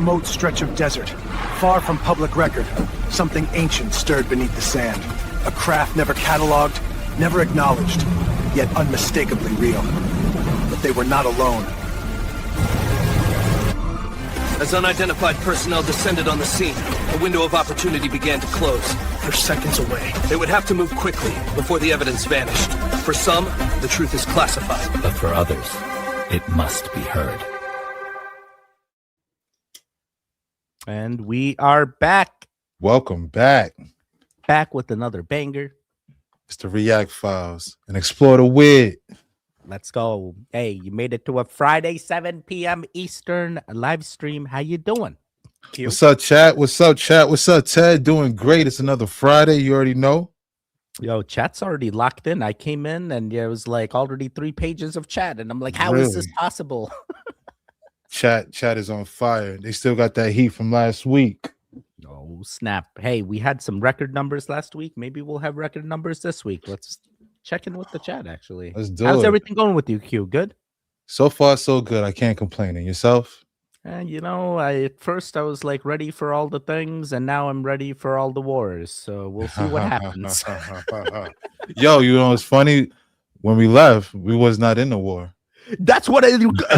remote stretch of desert, far from public record, something ancient stirred beneath the sand. A craft never cataloged, never acknowledged, yet unmistakably real. But they were not alone. As unidentified personnel descended on the scene, a window of opportunity began to close. They're seconds away. They would have to move quickly before the evidence vanished. For some, the truth is classified. But for others, it must be heard. And we are back. Welcome back. Back with another banger. It's the React Files and explore the weird. Let's go. Hey, you made it to a Friday, 7 p.m. Eastern live stream. How you doing? Q? What's up, chat? What's up, chat? What's up, Ted? Doing great. It's another Friday. You already know. Yo, chat's already locked in. I came in and it was like already 3 pages of chat. And I'm like, how is this possible? Chat is on fire. They still got that heat from last week. Oh, snap. Hey, we had some record numbers last week. Maybe we'll have record numbers this week. Let's check in with the chat, actually. Let's do How's it. everything going with you, Q? Good? So far, so good. I can't complain. And yourself? And you know, at first I was like ready for all the things, and now I'm ready for all the wars. So we'll see what happens. Yo, you know, it's funny. When we left, we was not in the war. That's what I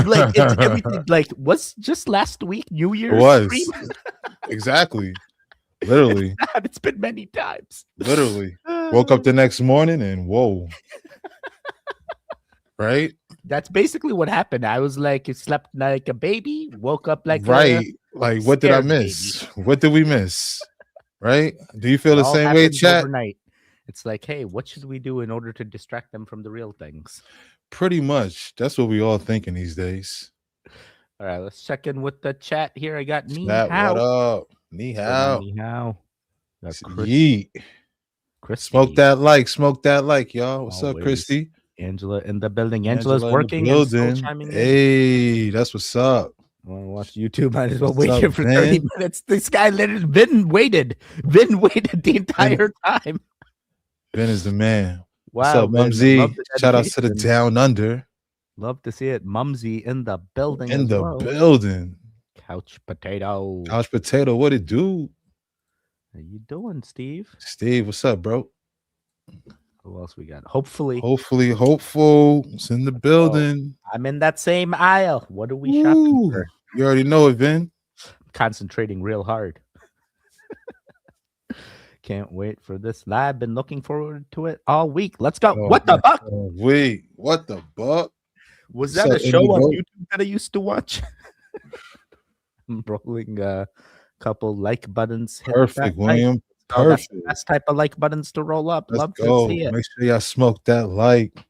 like. It's everything. Like, was just last week New Year's? It was. Stream? Exactly. Literally. It's been many times. Literally. Woke up the next morning and whoa. Right? That's basically what happened. I was like, you slept like a baby, woke up like right. Like, what did I miss? Baby. What did we miss? Right? Do you feel the All same way, chat? Overnight. It's like, hey, what should we do in order to distract them from the real things? Pretty much. That's what we all thinking these days. All right, let's check in with the chat here. I got Ni Snap, Hao. what up? Ni Hao. Ni Hao. Got Yeet. Christy. Smoke that like, y'all. What's up, Christy? Angela in the building. Angela's working. Building. Hey, that's what's up. Want to watch YouTube? Might as well wait here for 30 minutes. This guy literally Vin waited the entire time. Ben is the man. Wow, what's up, Mumsy? Shout out to the Down Under. Love to see it. Mumsy in the building. In the building. Couch Potato. Couch Potato, what it do? How you doing, Steve? Steve, what's up, bro? Who else we got? Hopeful. It's in the building. Oh, I'm in that same aisle. What are we shopping for? You already know it, Vin. Concentrating real hard. Can't wait for this live. Been looking forward to it all week. Let's go. What the fuck? Wait, what the fuck? Was that a show on YouTube that I used to watch? I'm rolling a couple like buttons. Perfect, William. Perfect. That's the best type of like buttons to roll up. Let's Love go. to see it. Make sure y'all smoke that like.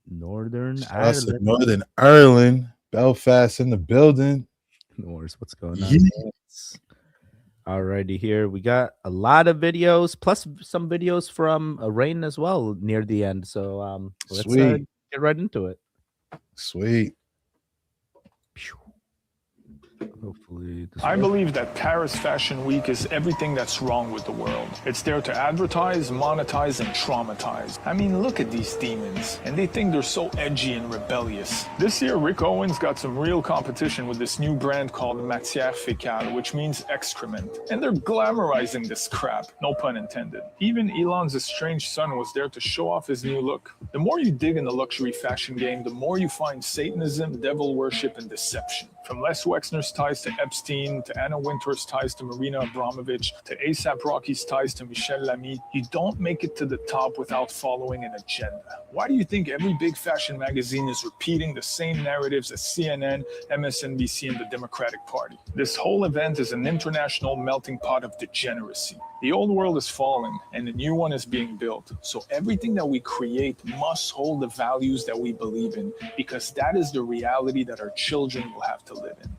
Northern Ireland. Northern Ireland. Belfast in the building. What's going on? Yes. Alrighty, here we got a lot of videos, plus some videos from Rain as well near the end. So let's get right into it. Sweet. Hopefully, I believe that Paris Fashion Week is everything that's wrong with the world. It's there to advertise, monetize, and traumatize. I mean, look at these demons, and they think they're so edgy and rebellious. This year, Rick Owens got some real competition with this new brand called Matière Fécale, which means excrement. And they're glamorizing this crap, no pun intended. Even Elon's estranged son was there to show off his new look. The more you dig in the luxury fashion game, the more you find Satanism, devil worship, and deception. From Les Wexner's ties to Epstein, to Anna Wintour's ties to Marina Abramovich, to A$AP Rocky's ties to Michel Lamy, you don't make it to the top without following an agenda. Why do you think every big fashion magazine is repeating the same narratives as CNN, MSNBC, and the Democratic Party? This whole event is an international melting pot of degeneracy. The old world is falling, and a new one is being built. So everything that we create must hold the values that we believe in, because that is the reality that our children will have to live in.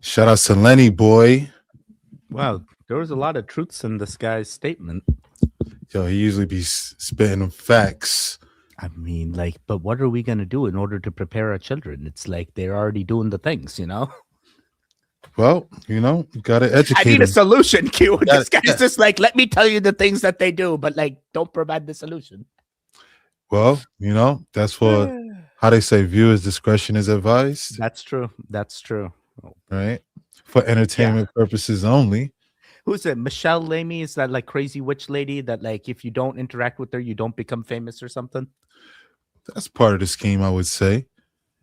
Shout out to Lenny boy. Wow, there was a lot of truths in this guy's statement. Yo, he usually be spitting them facts. I mean, like, but what are we going to do in order to prepare our children? It's like they're already doing the things, you know? Well, you know, you got to educate I need them. a solution, Q. This guy's just like, let me tell you the things that they do, but like, don't provide the solution. Well, you know, that's what how they say, viewers' discretion is advised, That's true. That's true. right? For entertainment purposes only. Who's it? Michelle Lamy? Is that like crazy witch lady that like if you don't interact with her, you don't become famous or something? That's part of the scheme, I would say.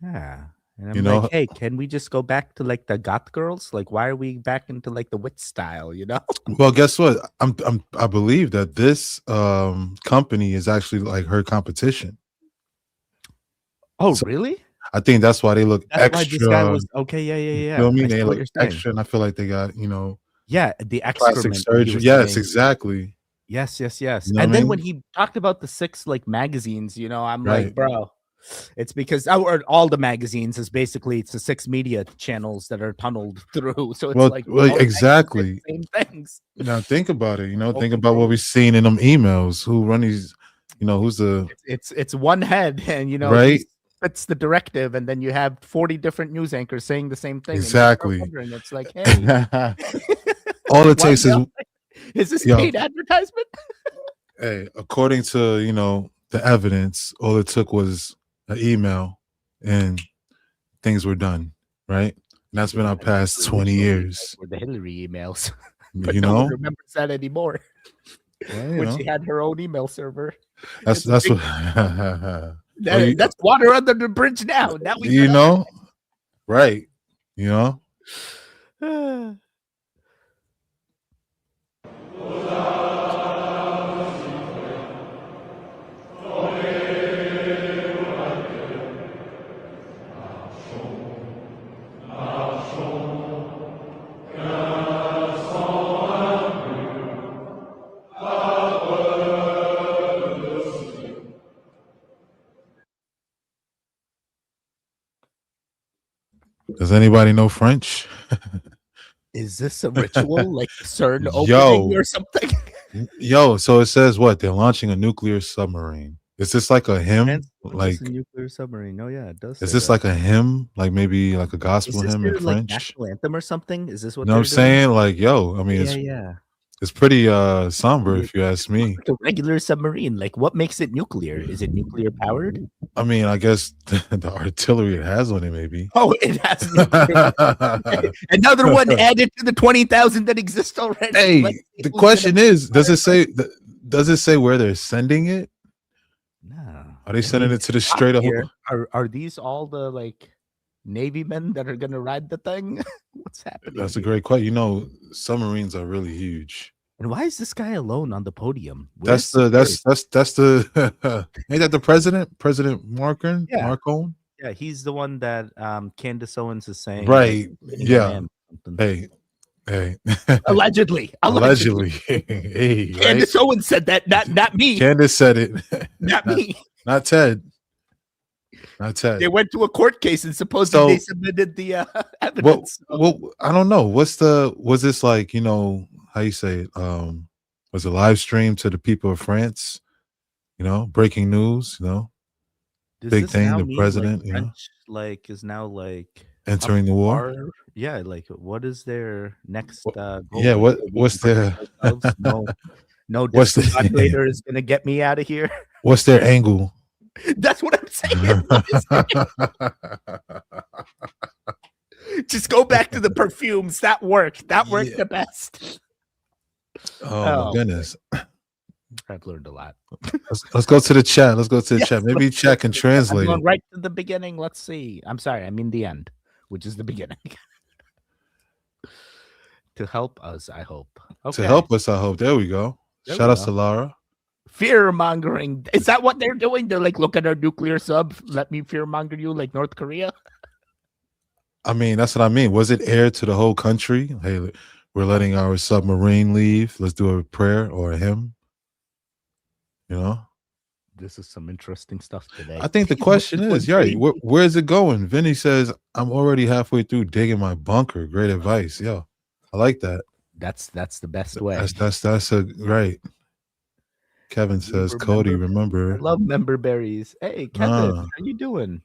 Yeah. And I'm You know, like, hey, can we just go back to like the goth girls? Like, why are we back into like the witch style? You know? well, guess what? I believe that this company is actually like her competition. Oh, So really? I think that's why they look That's why extra. this guy was okay. Yeah, You yeah. feel me? I They see what look you're saying. extra, and I feel like they got, you know, Yeah, the plastic excrement. that he surgery. was Yes, saying. exactly. Yes. You know And what I then mean? when he talked about the 6 like magazines, you know, I'm Right. like, bro, it's because or all the magazines is basically it's the 6 media channels that are tunneled through. So it's Well, like well, all the magazines say exactly. the same things. Now think about it. You know, think Open about what road. we've seen in them emails. Who run these? You know, who's the It's one head, and you know right? he fits the directive, and then you have 40 different news anchors saying the same thing. And you Exactly. start wondering, it's like, hey, All it why takes is, is this yo, paid advertisement? hey, according to, you know, the evidence, all it took was an email and things were done, right? And that's been our past 20 years. Or the Hillary emails, You but no one know? remembers that anymore. Well, you When know, she had her own email server. that's It's a what big- oh, you, that's water under the bridge now. Now we you know, right? You know, know. does anybody know French? Is this a ritual like CERN Yo. opening or something? Yo, so it says what? They're launching a nuclear submarine. Is this like a hymn? Like, a nuclear submarine. Oh yeah, it does. is this like a hymn? Like maybe like a is gospel this hymn their in like French? national anthem or something? Is this what You know what I'm they're doing? saying? Like, yo, I mean, Yeah. it's pretty somber if you ask me. Like a regular submarine. Like what makes it nuclear? Is it nuclear powered? I mean, I guess the artillery it has on it, maybe. Oh, it has nuclear. Another one added to the 20,000 that exist already. Hey, Let's see the who's question gonna- is, does it say where they're sending it? No. Are they sending it to the straight up? Here, are these all the like Navy men that are gonna ride the thing? What's happening? That's a here? great question. You know, submarines are really huge. And why is this guy alone on the podium? That's the ain't that the president? President Marcon? Yeah. Marcon? Yeah, he's the one that Candace Owens is saying. Right. like, Yeah. something. Hey. Allegedly. Allegedly. Hey, right? Candace Owens said that, not me. Candace said it. not me. Not Ted. Not Ted. They went to a court case and supposedly they So- submitted the evidence. Well, I don't know. Was this like, you know, how you say it? Was a live stream to the people of France? You know, breaking news, you know, Does big this thing, now the mean, president, like, you know, French, like is now like entering the war. Are- yeah, like what is their next goal? Yeah, Like, what's we their protect ourselves? no what's the- discombobulator is gonna get me out of here. what's their angle? That's what I'm saying. What is it? Just go back to the perfumes. That worked. That worked Yeah. the best. Oh my goodness. I've learned a lot. Let's go to the chat. Let's go to the Yes, chat. Maybe let's chat can I'm translate going it. right to the beginning. Let's see. I'm sorry. I mean the end, which is the beginning. To help us, I hope. Okay. To help us, I hope. There we go. There Shout we out go. to Lara. Fear mongering. Is that what they're doing? They're like, look at our nuclear sub. Let me fear monger you like North Korea. I mean, that's what I mean. Was it aired to the whole country? Hey, we're letting our submarine leave. Let's do a prayer or a hymn. You know, This is some interesting stuff today. I think the question is, right, where's it going? Vinny says, I'm already halfway through digging my bunker. Great advice. Yo, I like that. That's the best way. That's a right. Kevin says, Cody, remember. I love member berries. Hey, Kevin, how you doing?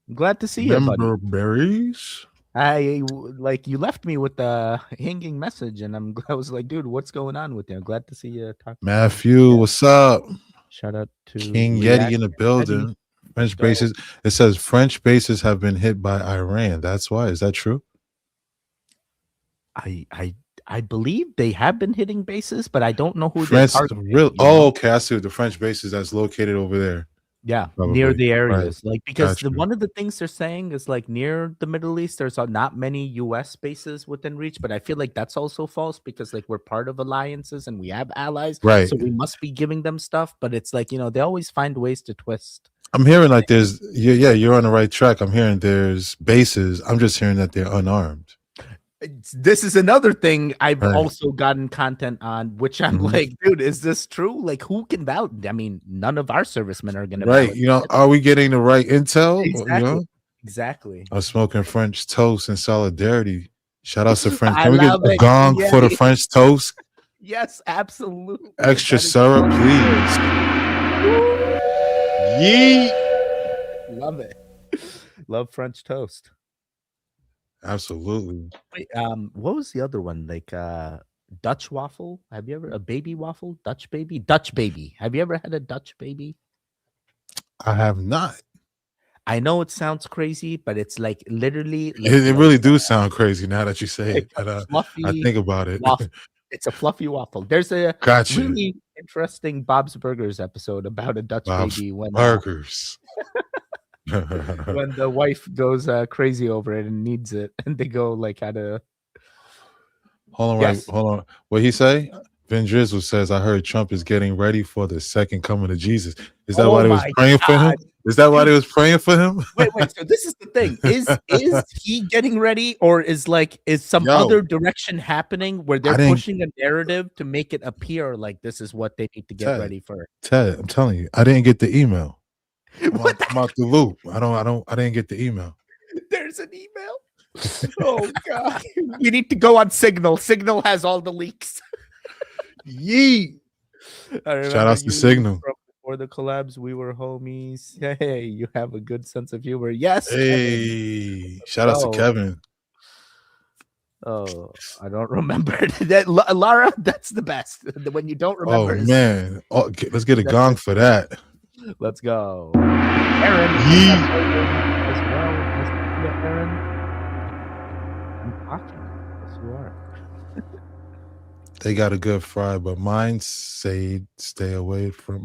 I'm glad to see you, buddy. Member berries? Like you left me with a hanging message, and I was like, dude, what's going on with you? I'm glad to see you talk. Matthew, what's up? Shout out to King React Yeti in the building. French bases. It says French bases have been hit by Iran. That's why. Is that true? I believe they have been hitting bases, but I don't know who France, they're targeting. real. Oh, okay. I see the French bases that's located over there. Yeah, Probably. near the areas, Right. like because Gotcha. one of the things they're saying is like near the Middle East, there's not many U.S. bases within reach, but I feel like that's also false because like we're part of alliances and we have allies, Right. so we must be giving them stuff. But it's like they always find ways to twist. I'm hearing like there's you're on the right track. I'm hearing there's bases. I'm just hearing that they're unarmed. This is another thing I've Right. also gotten content on, which I'm like, dude, is this true? Like, who can vouch? I mean, none of our servicemen are gonna Right. vouch. Are we getting the right intel? Exactly. Exactly. I'm smoking French toast in solidarity. Shout out to French. I Can we get love a it. gong Yeah. for the French toast? Yes, absolutely. Extra That is syrup, so please. Yeet. good. Love it. Love French toast. Absolutely. Wait, what was the other one? Like Dutch waffle? Have you ever a baby waffle? Dutch baby? Dutch baby. Have you ever had a Dutch baby? I have not. I know it sounds crazy, but it's like literally It really do sound crazy now that you say it. like a And, fluffy I think about it. waffle. It's a fluffy waffle. There's a Gotcha. really interesting Bob's Burgers episode about a Dutch Bob's baby when burgers. when the wife goes crazy over it and needs it, and they go like how to. Hold on, Yes. hold on. What he say? Vin Drizzle says, "I heard Trump is getting ready for the second coming of Jesus." Is that Oh why they was my praying for him? God. Is that why they was praying for him? Wait. So this is the thing: is he getting ready, or is some Yo. other direction happening where they're I didn't- pushing a narrative to make it appear like this is what they need to get Ted. ready for? Ted, I'm telling you, I didn't get the email. What? I'm out the loop. I didn't get the email. There's an email. Oh God! We need to go on Signal. Signal has all the leaks. Yeet. Shout outs to Signal. From before the collabs, we were homies. Hey, you have a good sense of humor. Yes. Hey, shout out to Kevin. Oh, I don't remember that. Lara, that's the best. When you don't remember. Oh man, let's get a gong for that. Let's go. Aaron. Yeet. As well. Aaron. I'm talking. Yes, you are. They got a good fry, but mine said stay away from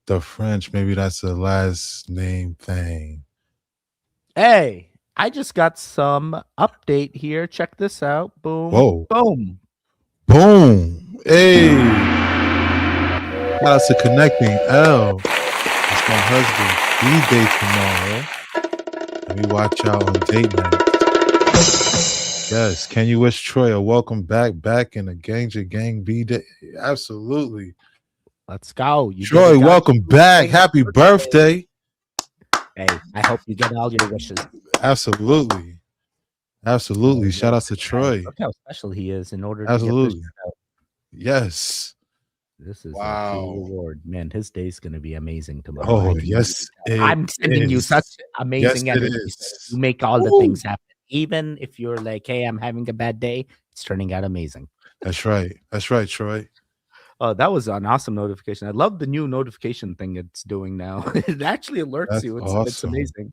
the French. Maybe that's a last name thing. Hey, I just got some update here. Check this out. Boom. Whoa. Boom. Boom. Hey. Shout out to Connecting L. It's my husband's B-Day tomorrow. Let me watch out on date night. Yes. Can you wish Troy a welcome back in the Ganja Gang B-Day? Absolutely. Let's go. Troy, welcome back. Happy birthday. Hey, I hope you get all your wishes. Absolutely. Shout out to Troy. Look how special he is in order Absolutely. to get this out. Yes. This is Wow. a true reward. Man, his day's going to be amazing tomorrow. Oh, I can yes. I'm sending you such amazing Yes, it energy. is. You make all the Woo. things happen. Even if you're like, hey, I'm having a bad day, it's turning out amazing. That's right, Troy. Oh, that was an awesome notification. I love the new notification thing it's doing now. It actually alerts That's you. It's awesome. amazing.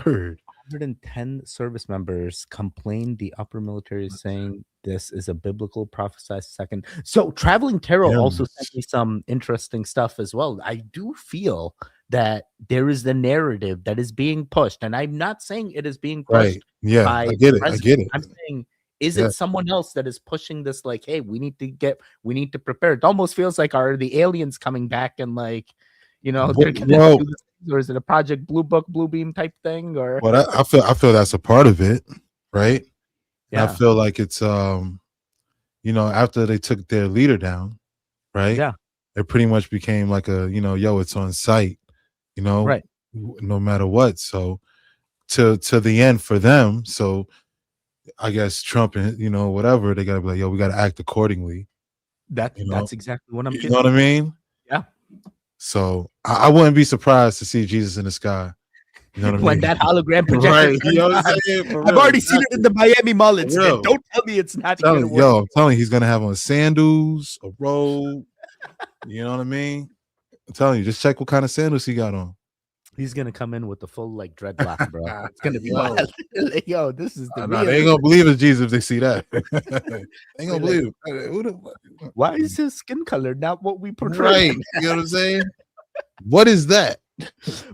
Word. 110 service members complained the upper military is saying this is a biblical prophesied second. So Traveling Tarot also sent me some interesting stuff as well. I do feel that there is the narrative that is being pushed, and I'm not saying it is being pushed. Right. Yeah, by I get the it. I get it. I'm saying, is Yeah. it someone else that is pushing this? Like, hey, we need to prepare. It almost feels like are the aliens coming back and like, they're gonna do this, or is it a Project Blue Book, Blue Beam type thing? Or Well, I feel that's a part of it, right? yeah, I feel like it's after they took their leader down, right? yeah, It pretty much became like a it's on site, right. no matter what. So to the end for them. So I guess Trump and whatever, they gotta be like, we gotta act accordingly. That's exactly what I'm You getting. know what I mean? Yeah. So I wouldn't be surprised to see Jesus in the sky. You know what I When mean? that hologram projector Right. turns You know what on. I'm saying? For I've real, already seen it in the Miami Mall incident. real. Don't tell me it's not I'm gonna telling, work. I'm telling you, he's gonna have on sandals, a robe. You know what I mean? I'm telling you, just check what kind of sandals he got on. He's gonna come in with the full like dreadlock, bro. It's gonna be Yo. wild. Like, yo, this is the Nah, real. they ain't gonna believe it's Jesus if they see that. They ain't gonna Like, believe it. Who the why is his skin color not what we portray? right? You know what I'm saying? What is that?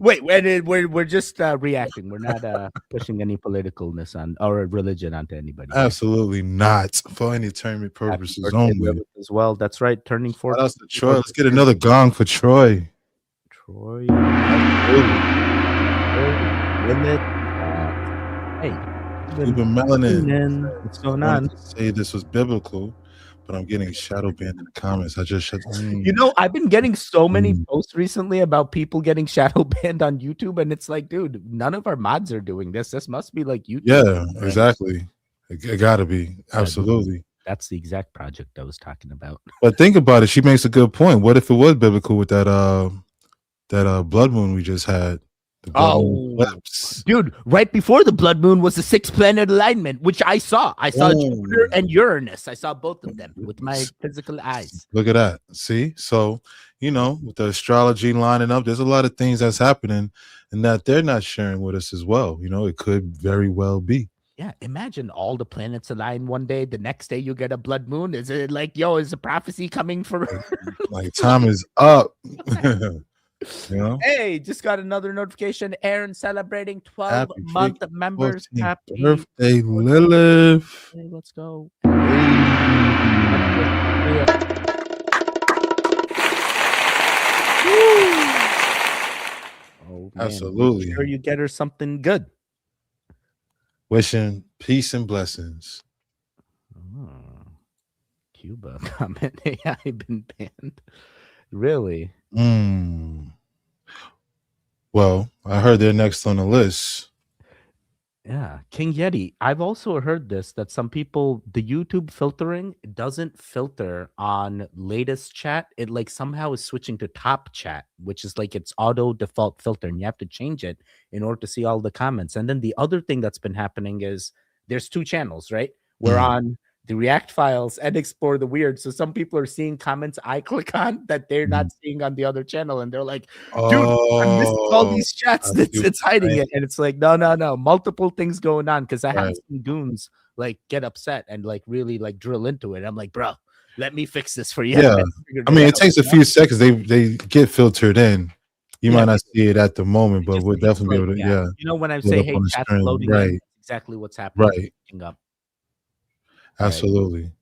Wait, we're just reacting. We're not pushing any politicalness on or religion onto anybody. Absolutely not for any tournament Happy purposes birthday, only. Lilith, as well. That's right. Turning 4. Shout out to Troy. Let's get another gong for Troy. Troy. Absolutely. Limit. Hey, We've been melanin. what's going I on? wanted to say this was biblical, but I'm getting shadow banned in the comments. I just You know, I've been getting so many Mm. posts recently about people getting shadow banned on YouTube, and it's like, dude, none of our mods are doing this. This must be like YouTube. yeah, exactly. It gotta be. Absolutely. That's the exact project I was talking about. But think about it. She makes a good point. What if it was biblical with that blood moon we just had? The blood moon eclipse. Dude, right before the blood moon was the 6-planet alignment, which I saw. I saw Jupiter and Uranus. I saw both of them with my physical eyes. Look at that. See? So, you know, with the astrology lining up, there's a lot of things that's happening and that they're not sharing with us as well. You know, it could very well be. Yeah, imagine all the planets align one day. The next day you get a blood moon. Is it like, yo, is a prophecy coming for Like time is up. You know? Hey, just got another notification. Aaron celebrating 12-month freaking members. 14th Happy birthday, Lilith. Hey, let's go. Oh, man. Absolutely. Make sure you get her something good. Wishing peace and blessings. Oh, Cuba comment. AI been banned. Really? Well, I heard they're next on the list. Yeah, King Yeti. I've also heard this that some people, the YouTube filtering doesn't filter on latest chat. It like somehow is switching to top chat, which is like its auto default filter, and you have to change it in order to see all the comments. And then the other thing that's been happening is there's 2 channels, right? We're on the React files and Explore the Weird. So some people are seeing comments I click on that they're not seeing on the other channel, and they're like, dude, I'm missing all these chats. It's hiding it. And it's like, no. Multiple things going on, because I have some goons like get upset and like really like drill into it. I'm like, bro, let me fix this for you. Yeah. I mean, it takes a few seconds. They get filtered in. You might not see it at the moment, but we'll definitely be able to, You know, when I say, hey, chat's loading, right? in, that's exactly what's happening. Right. Up. Absolutely.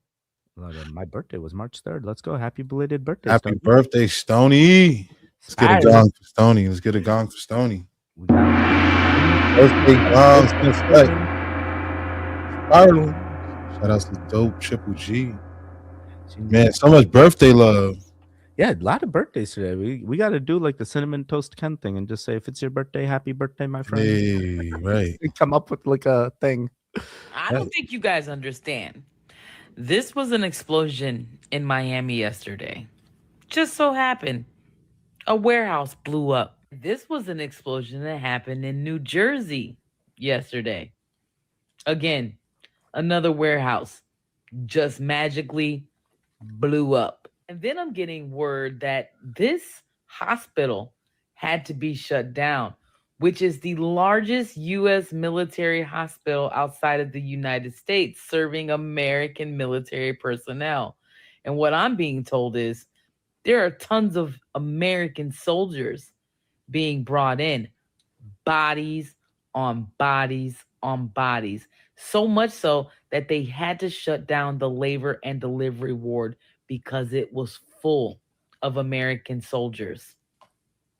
Right. My birthday was March 3rd. Let's go. Happy belated birthday. Happy Stony. birthday, Stony. Let's get a gong for Stony. Let's get a gong for Stony. Birthday gongs in effect. Ireland. Shout out to Dope Triple G. Man, so much birthday love. Yeah, a lot of birthdays today. We got to do like the cinnamon toast Ken thing and just say, if it's your birthday, happy birthday, my friend. Hey, right. Come up with like a thing. I don't think you guys understand. This was an explosion in Miami yesterday. Just so happened, a warehouse blew up. This was an explosion that happened in New Jersey yesterday. Again, another warehouse just magically blew up. And then I'm getting word that this hospital had to be shut down, which is the largest U.S. military hospital outside of the United States, serving American military personnel. And what I'm being told is there are tons of American soldiers being brought in, bodies on bodies on bodies. So much so that they had to shut down the labor and delivery ward because it was full of American soldiers.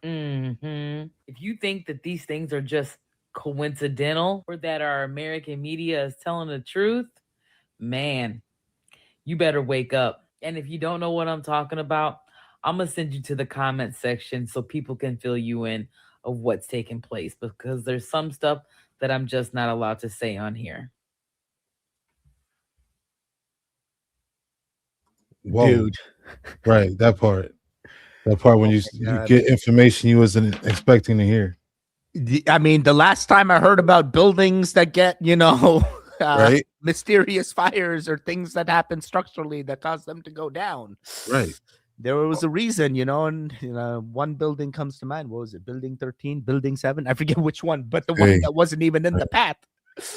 If you think that these things are just coincidental or that our American media is telling the truth, man, you better wake up. And if you don't know what I'm talking about, I'm going to send you to the comment section so people can fill you in of what's taking place, because there's some stuff that I'm just not allowed to say on here. Whoa. Dude. Right, that part. That part when you get information you wasn't expecting to hear. I mean, the last time I heard about buildings that get, right, mysterious fires or things that happen structurally that cause them to go down. Right. There was a reason, and one building comes to mind. What was it? Building 13, Building 7? I forget which one, but the one Hey, that wasn't even in the path.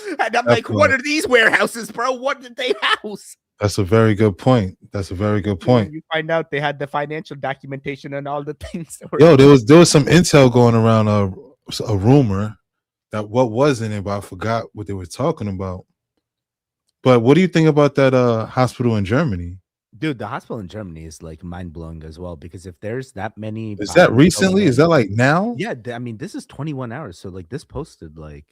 And I'm that's like, what are these warehouses, bro? What did they house? that's a very good point. That's a very good And point. you find out they had the financial documentation and all the things. That were Yo, there was some intel going around, a rumor that what was in it, but I forgot what they were talking about. But what do you think about that hospital in Germany? Dude, the hospital in Germany is like mind-blowing as well, because if there's that many Is that bodies recently? going Is that like now? yeah, I mean, this is 21 hours. So like this posted like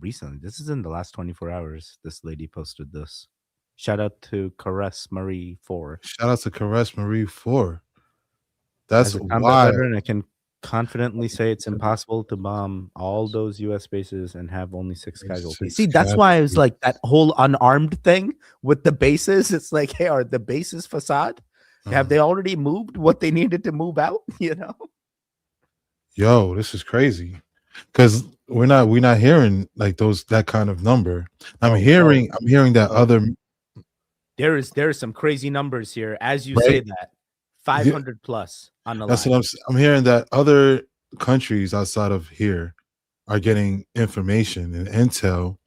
recently. This is in the last 24 hours. This lady posted this. Shout out to Caress Marie 4. Shout out to Caress Marie 4. As That's a combat wild. veteran, I can confidently say it's impossible to bomb all those U.S. bases and have only 6 casualties. See, that's why I was like that whole unarmed thing with the bases. It's like, hey, are the bases facade? Have they already moved what they needed to move out? Yo, this is crazy. Because we're not hearing like that kind of number. I'm hearing that other there is some crazy numbers here. As you Right? say that 500 plus on the That's line. what I'm hearing, that other countries outside of here are getting information and intel.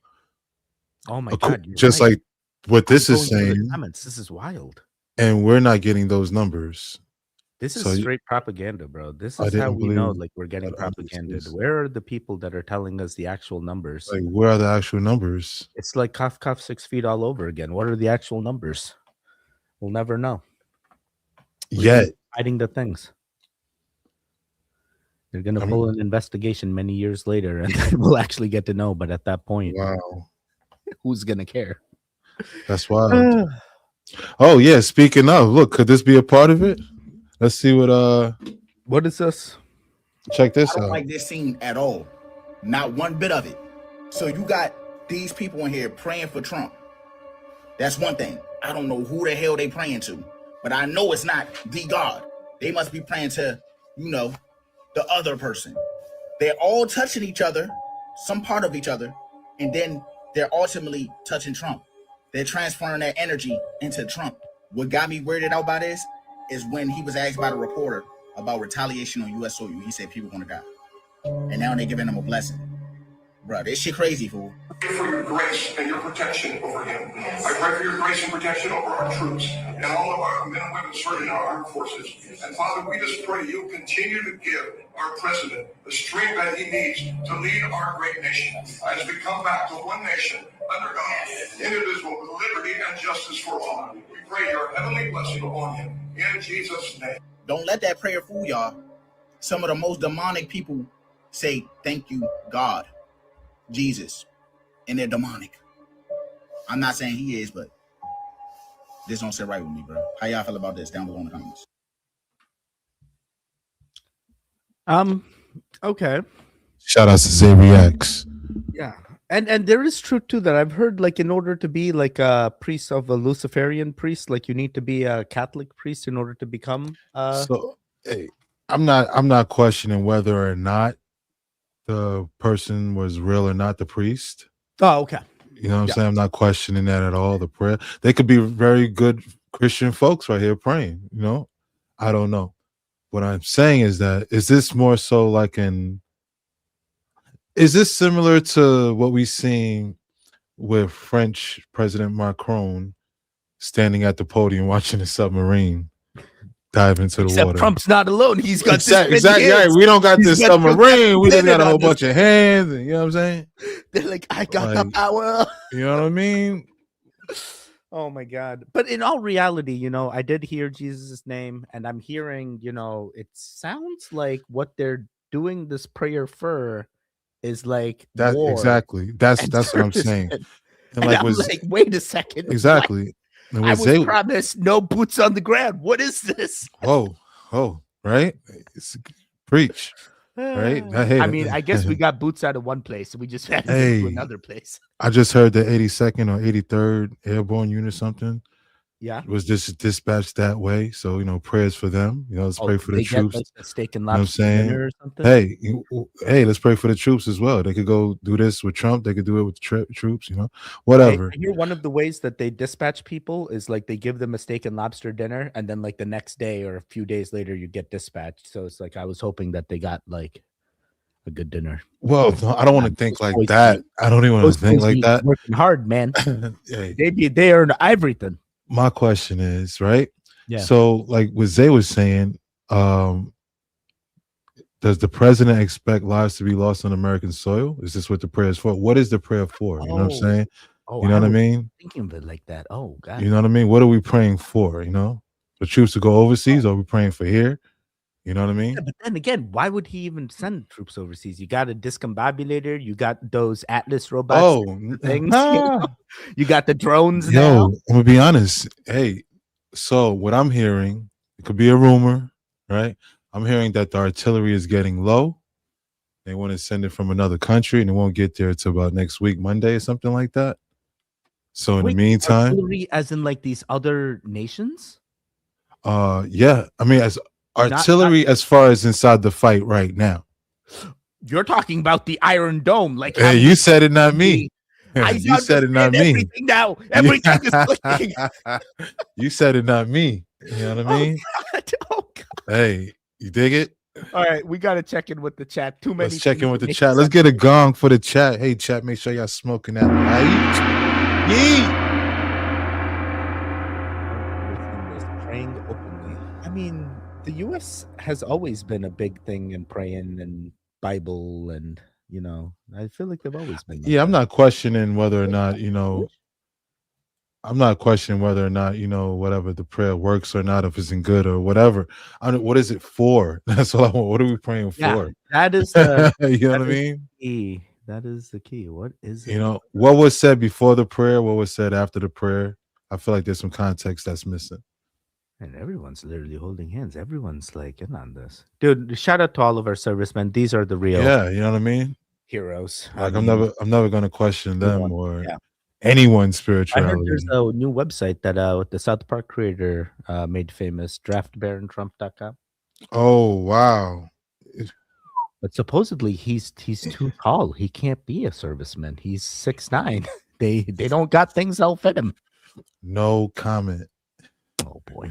Oh my God. you're Just right. like what this I'm is going through the saying, comments. This is wild. and we're not getting those numbers. This is So straight propaganda, bro. This I is how didn't we know believe like we're getting that others propaganded. is- Where are the people that are telling us the actual numbers? Like, where are the actual numbers? It's like cough, cough, 6 feet all over again. What are the actual numbers? We'll never know. We're Yet, just hiding the things. They're gonna pull an investigation many years later, and then we'll actually get to know. But at that point, wow, who's gonna care? that's wild. Oh yeah, speaking of, look, could this be a part of it? Let's see what is this? Check this I don't out. like this scene at all. Not one bit of it. So you got these people in here praying for Trump. That's one thing. I don't know who the hell they praying to, but I know it's not the God. They must be praying to, the other person. They're all touching each other, some part of each other, and then they're ultimately touching Trump. They're transferring that energy into Trump. What got me weirded out by this is when he was asked by the reporter about retaliation on U.S. soil. He said people gonna die. And now they're giving him a blessing. Bro, this shit crazy, fool. For your grace and your protection over him. I pray for your grace and protection over our troops and all of our men and women serving in our armed forces. And Father, we just pray you'll continue to give our president the strength that he needs to lead our great nation as we come back to one nation under God, indivisible with liberty and justice for all. We pray your heavenly blessing upon him in Jesus' name. Don't let that prayer fool y'all. Some of the most demonic people say, thank you, God, Jesus, and they're demonic. I'm not saying he is, but this don't sit right with me, bro. How y'all feel about this? Down below in the comments. Okay. Shout out to ZReacts. Yeah. And there is truth to that. I've heard like in order to be like a priest of a Luciferian priest, like you need to be a Catholic priest in order to become So hey, I'm not questioning whether or not the person was real or not, the priest. Oh, okay. You know what I'm saying? I'm not questioning that at all. The prayer. They could be very good Christian folks right here praying, I don't know. What I'm saying is that is this more so like is this similar to what we seen with French President Macron standing at the podium watching a submarine dive into the water? Trump's not alone. He's got exactly right. We don't got this submarine. We just got a whole bunch of hands. You know what I'm saying? They're like, I got the power. You know what I mean? Oh my God. But in all reality, I did hear Jesus' name, and I'm hearing, it sounds like what they're doing this prayer for is like that war. Exactly. That's what I'm saying. And like, I'm like, wait a second. Exactly. And I was promised no boots on the ground. What is this? Oh, right? It's preach. Right? I mean, I guess we got boots out of one place, so we just had to go to another place. I just heard the 82nd or 83rd Airborne Unit something. was dispatched that way. So prayers for them. Let's pray for the they get troops. like a steak and You know what I'm lobster saying? dinner or something? Hey, let's pray for the troops as well. They could go do this with Trump. They could do it with the troops. I Whatever. hear one of the ways that they dispatch people is like they give them a steak and lobster dinner, and then like the next day or a few days later you get dispatched. So it's like I was hoping that they got like a good dinner. Well, no, I don't want to think like that. I don't even want to think like that. Working hard, man. Hey, They earn everything. my question is, right? Yeah. So, like what Zay was saying, does the president expect lives to be lost on American soil? Is this what the prayer is for? What is the prayer for? You know what I'm saying? Oh, You know what I was mean? Thinking of it like that. Oh, God. You know what I mean? What are we praying for? The troops to go overseas, or are we praying for here? You know what I mean? Yeah, but then again, why would he even send troops overseas? You got a discombobulator, you got those Atlas robots, things. You got the drones now. I'm gonna be honest. Hey, so what I'm hearing, it could be a rumor, right? I'm hearing that the artillery is getting low. They want to send it from another country, and it won't get there until about next week, Monday, or something like that. So in the meantime, artillery as in like these other nations? yeah. I mean, as artillery as far as inside the fight right now. You're talking about the Iron Dome, like Hey, you said it, not me. You said it, not me. Everything now, everything is clicking. You said it, not me. You know what I mean? Oh, God. Hey, you dig it? All right, we got to check in with the chat. Too many. Let's check in with the chat. Let's get a gong for the chat. Hey, chat, make sure y'all smoking that light. Praying openly. I mean, the U.S. has always been a big thing in praying and Bible, and I feel like they've always been. Yeah, I'm not questioning whether or not I'm not questioning whether or not whatever the prayer works or not, if it's in good or whatever. What is it for? That's all I want. What are we praying for? That is the you know what I mean? Key. That is the key. What is it? What was said before the prayer? What was said after the prayer? I feel like there's some context that's missing. And everyone's literally holding hands. Everyone's like in on this, dude. Shout out to all of our servicemen. These are the real, you know what I mean, heroes. Like I'm never going to question them or anyone's spirituality. I heard there's a new website that the South Park creator made famous, draftbarontrump.com. Oh wow! But supposedly he's too tall. He can't be a serviceman. He's 6'9". They don't got things that'll fit him. No comment. Oh boy.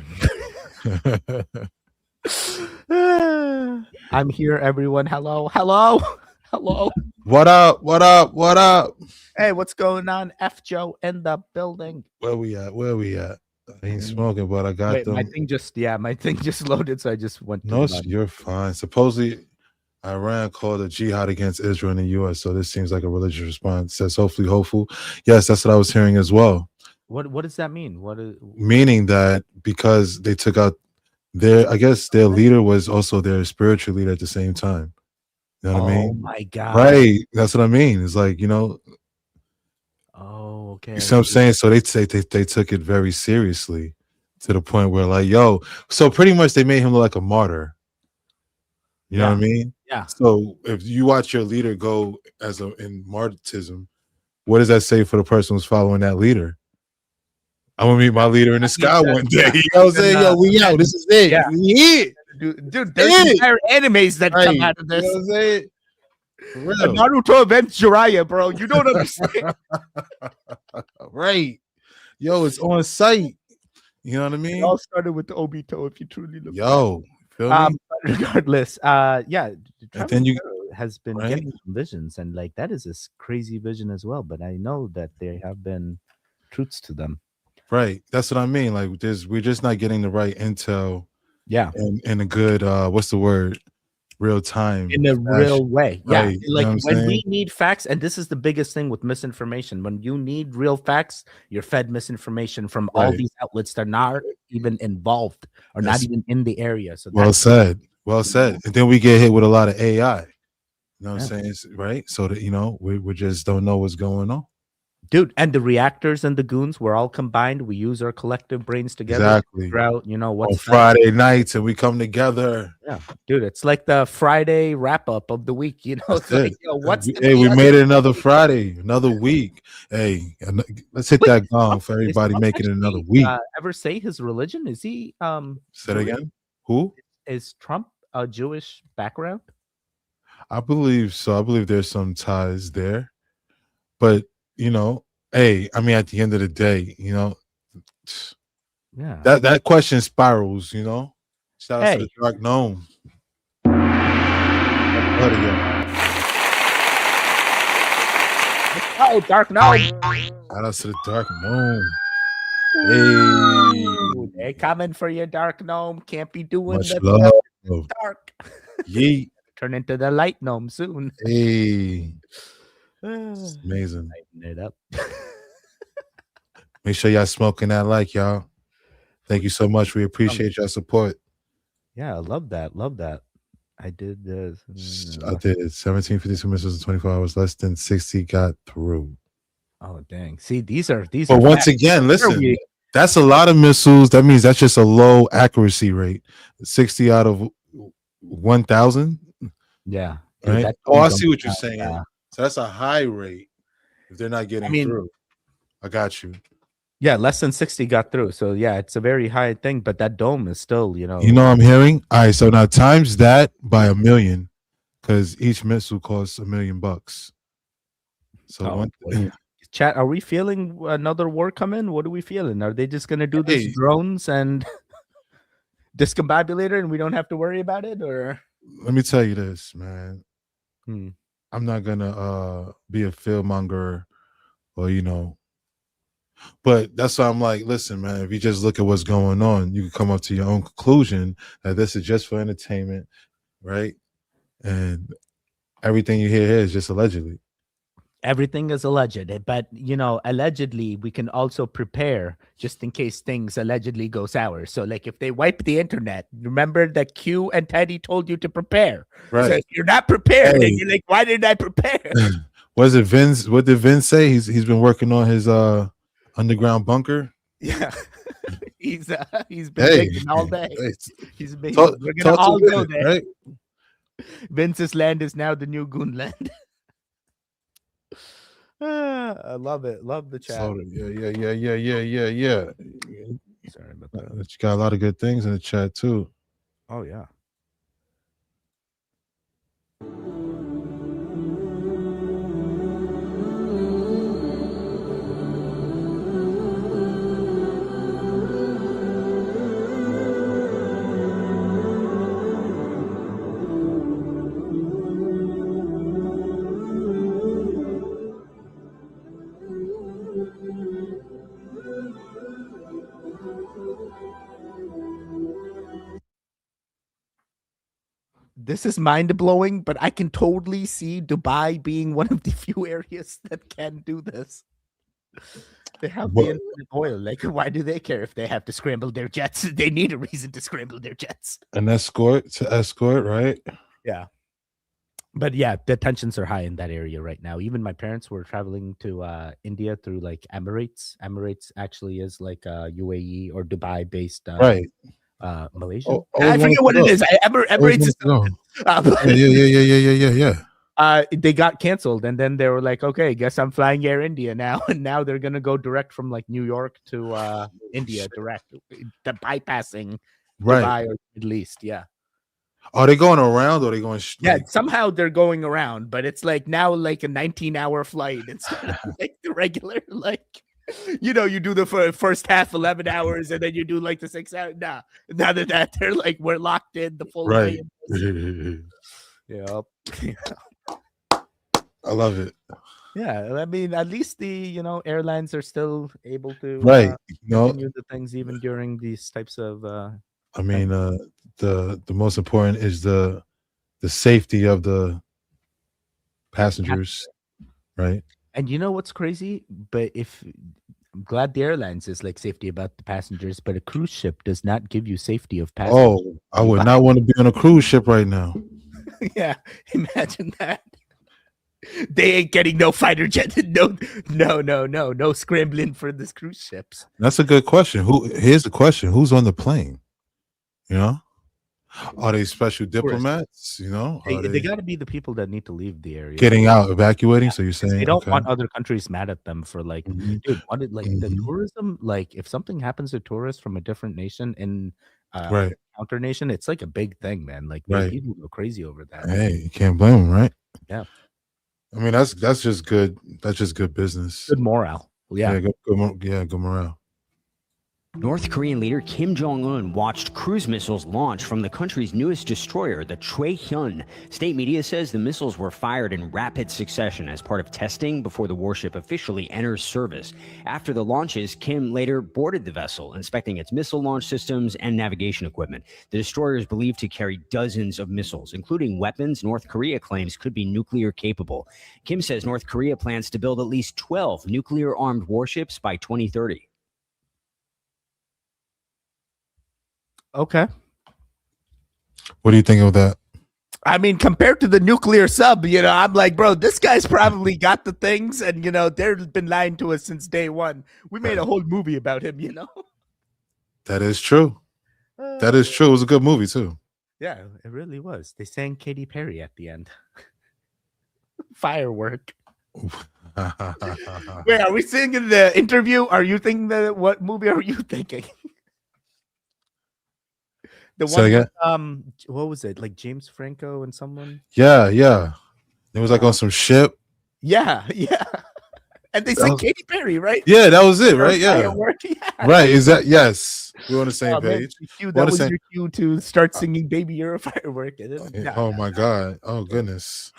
I'm here, everyone. Hello. What up? Hey, what's going on? F Joe in the building. Where we at? I ain't smoking, but I got them. My thing just loaded, so I just went. No, you're fine. Supposedly, Iran called a jihad against Israel and the U.S., so this seems like a religious response. Says hopefully hopeful. Yes, that's what I was hearing as well. What does that mean? Meaning that because they took out I guess their leader was also their spiritual leader at the same time. You know what I mean? Oh my God! Right, that's what I mean. It's like Oh, okay. You see what I'm saying? So they took it very seriously to the point where like, so pretty much they made him look like a martyr. You know what I mean? Yeah. So if you watch your leader go in martyrdom, what does that say for the person who's following that leader? I'm gonna meet my leader in the sky one day. You know what I'm saying? We out. This is it. Yeah. We here. Dude, there's entire animes that come out of this. You know what I'm saying? For real. Naruto events Jiraiya, bro. You don't understand. Right. It's on site. You know what I mean? It all started with the Obito, if you truly look. Feel me? Regardless, and then you has been getting some visions, and like that is this crazy vision as well. But I know that there have been truths to them. Right. That's what I mean. Like we're just not getting the right intel. Yeah. In a good what's the word? Real time. In a real way. Right. Yeah. Like when we need facts, and this is the biggest thing with misinformation. When you need real facts, you're fed misinformation from all these outlets that are not even involved or not even in the area. So well said. And then we get hit with a lot of AI. You know what I'm saying? Right. So that we just don't know what's going on. Dude, and the reactors and the goons were all combined. We use our collective brains together to Exactly. figure out, On what's Friday nights, and we come together. Yeah, dude, it's like the Friday wrap up of the week. That's It's like, it. what's the Hey, we BS? made it another Friday, another week. Hey, let's hit Wait, that gong for Is everybody Trump making it another actually, week. ever say his religion? Is he Say it again. Who? is Trump a Jewish background? I believe so. I believe there's some ties there, but hey, I mean, at the end of the day, Yeah. that question spirals. Shout out to Hey. the Dark Gnome. Oh, Dark Gnome. Shout out to the Dark Gnome. Ooh, they're coming for you, Dark Gnome. Can't be doing Much the love. dark. Yeet. Turn into the light gnome soon. Hey, it's amazing. Lighten it up. Make sure y'all smoking that like, y'all. Thank you so much. We appreciate your support. Yeah, I love that. Love that. I did this. I did 1752 missiles in 24 hours. Less than 60 got through. Oh dang! See, these are. But once again, listen, that's a lot of missiles. That means that's just a low accuracy rate. 60 out of 1,000. Yeah. Right. I see what you're saying. So that's a high rate if they're not getting through. I got you. Yeah, less than 60 got through. So yeah, it's a very high thing, but that dome is still, I'm hearing. All right, so now times that by 1 million, because each missile costs $1 million. So chat, are we feeling another war coming? What are we feeling? Are they just gonna do this drones and discombobulator and we don't have to worry about it? Or let me tell you this, man. I'm not gonna be a fearmonger or but that's why I'm like, listen, man, if you just look at what's going on, you can come up to your own conclusion that this is just for entertainment, right? And everything you hear here is just allegedly. Everything is alleged, but allegedly we can also prepare just in case things allegedly go sour. So like if they wipe the internet, remember that Q and Teddy told you to prepare. Right. So if you're not prepared, then you're like, why didn't I prepare? Was it Vince? What did Vince say? He's been working on his underground bunker. Yeah. he's been digging all day. We're gonna all go there. Right? Vince's land is now the new goon land. I love it. Love the chat. Yeah. Sorry about that. You got a lot of good things in the chat too. Oh yeah. This is mind-blowing, but I can totally see Dubai being one of the few areas that can do this. They have the infinite oil. Like, why do they care if they have to scramble their jets? They need a reason to scramble their jets. An escort, right? Yeah. But yeah, the tensions are high in that area right now. Even my parents were traveling to India through like Emirates. Emirates actually is like UAE or Dubai-based right. Malaysia. I forget what it is. Emirates is yeah. They got canceled, and then they were like, "Okay, guess I'm flying Air India now." And now they're gonna go direct from like New York to India, direct, bypassing Dubai or Middle East. Yeah. Are they going around or are they going straight? Yeah, somehow they're going around, but it's like now like a 19-hour flight instead of like the regular you do the first half 11 hours and then you do like the 6 hours. Nah, none of that. They're like, we're locked in the full right. Yeah. I love it. Yeah, I mean, at least the airlines are still able to continue the things even during these types of. I mean, the most important is the safety of the passengers, right? And you know what's crazy? But I'm glad the airlines is like safety about the passengers, but a cruise ship does not give you safety of passengers. Oh, I would not want to be on a cruise ship right now. Yeah, imagine that. They ain't getting no fighter jet. No scrambling for the cruise ships. That's a good question. Here's the question: who's on the plane? You know, are they special diplomats? You know, are They they got to be the people that need to leave the area. getting out, evacuating? Yeah, So you're 'cause they saying, don't okay, want other countries mad at them for like, Mhm. dude, what did like the Mhm. tourism? Like, if something happens to tourists from a different nation in Right, counter nation, it's like a big thing, man. Like, right. people go crazy over that. Hey, you can't blame them, right? Yeah, I mean, that's just good. That's just good business. good morale. Yeah. Yeah, good morale. North Korean leader Kim Jong-un watched cruise missiles launch from the country's newest destroyer, the Choe-hyun. State media says the missiles were fired in rapid succession as part of testing before the warship officially enters service. After the launches, Kim later boarded the vessel, inspecting its missile launch systems and navigation equipment. The destroyer is believed to carry dozens of missiles, including weapons North Korea claims could be nuclear capable. Kim says North Korea plans to build at least 12 nuclear-armed warships by 2030. Okay. What do you think of that? I mean, compared to the nuclear sub, I'm like, bro, this guy's probably got the things, and they've been lying to us since day one. We made a whole movie about him, That is true. That is true. It was a good movie too. Yeah, it really was. They sang Katy Perry at the end. Firework. Wait, are we singing the interview? Are you thinking what movie are you thinking? The Say one, again? what was it? Like James Franco and someone? Yeah. It was like on some ship. Yeah. And they sang Katy Perry, right? Yeah, that was it, right? Yeah. Firework. Yeah. Right. Is that yes? We're on the same Oh, man, page. that was your cue to start singing "Baby, You're a Firework." Oh my God. Oh goodness.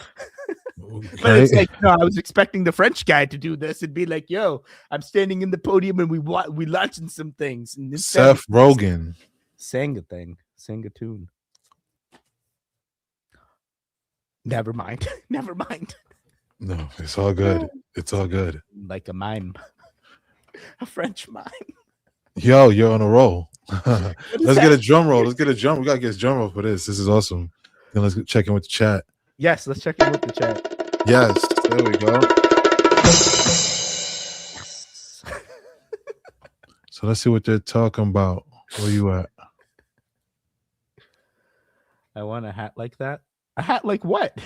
But it's like, I was expecting the French guy to do this and be like, "Yo, I'm standing in the podium and we launching some things." And Seth Rogen sang a tune. Never mind. No, it's all good. It's all good. Like a mime, a French mime. Yo, you're on a roll. Let's get a drum roll. We gotta get a drum roll for this. This is awesome. Then let's check in with the chat. Yes, let's check in with the chat. Yes, there we go. So let's see what they're talking about. Where you at? I want a hat like that. A hat like what?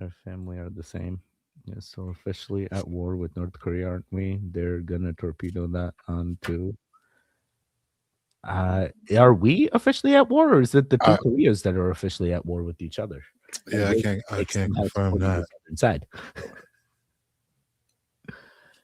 Our family are the same. Yes, so officially at war with North Korea, aren't we? They're gonna torpedo that onto. Are we officially at war, or is it the two Koreas that are officially at war with each other? Yeah, I can't confirm that. Inside.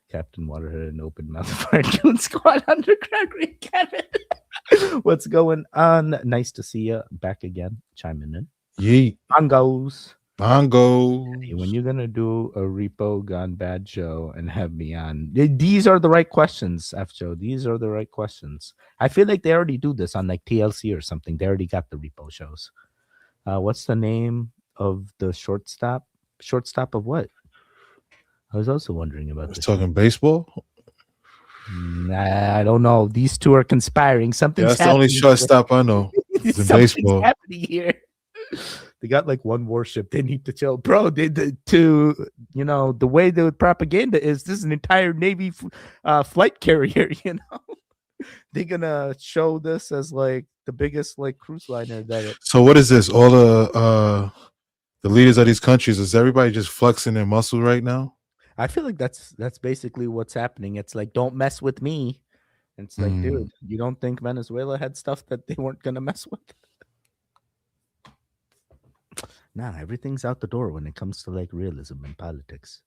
Captain Waterhead and Open Mouth Fire Goon Squad Underground Green Kevin. What's going on? Nice to see you back again. Chiming in. Yeet. Bongos. When you're gonna do a repo gone bad show and have me on, these are the right questions, F Joe. These are the right questions. I feel like they already do this on like TLC or something. They already got the repo shows. What's the name of the shortstop? Shortstop of what? I was also wondering about this. Talking baseball? I don't know. These two are conspiring. Something's that's the only shortstop I know. It's in baseball. Happening here. They got like one warship. They need to chill, bro. The way the propaganda is, this is an entire Navy flight carrier. They're gonna show this as like the biggest like cruise liner that. So what is this? All the leaders of these countries, is everybody just flexing their muscle right now? I feel like that's basically what's happening. It's like, don't mess with me. And it's like, dude, you don't think Venezuela had stuff that they weren't gonna mess with? Nah, everything's out the door when it comes to like realism and politics.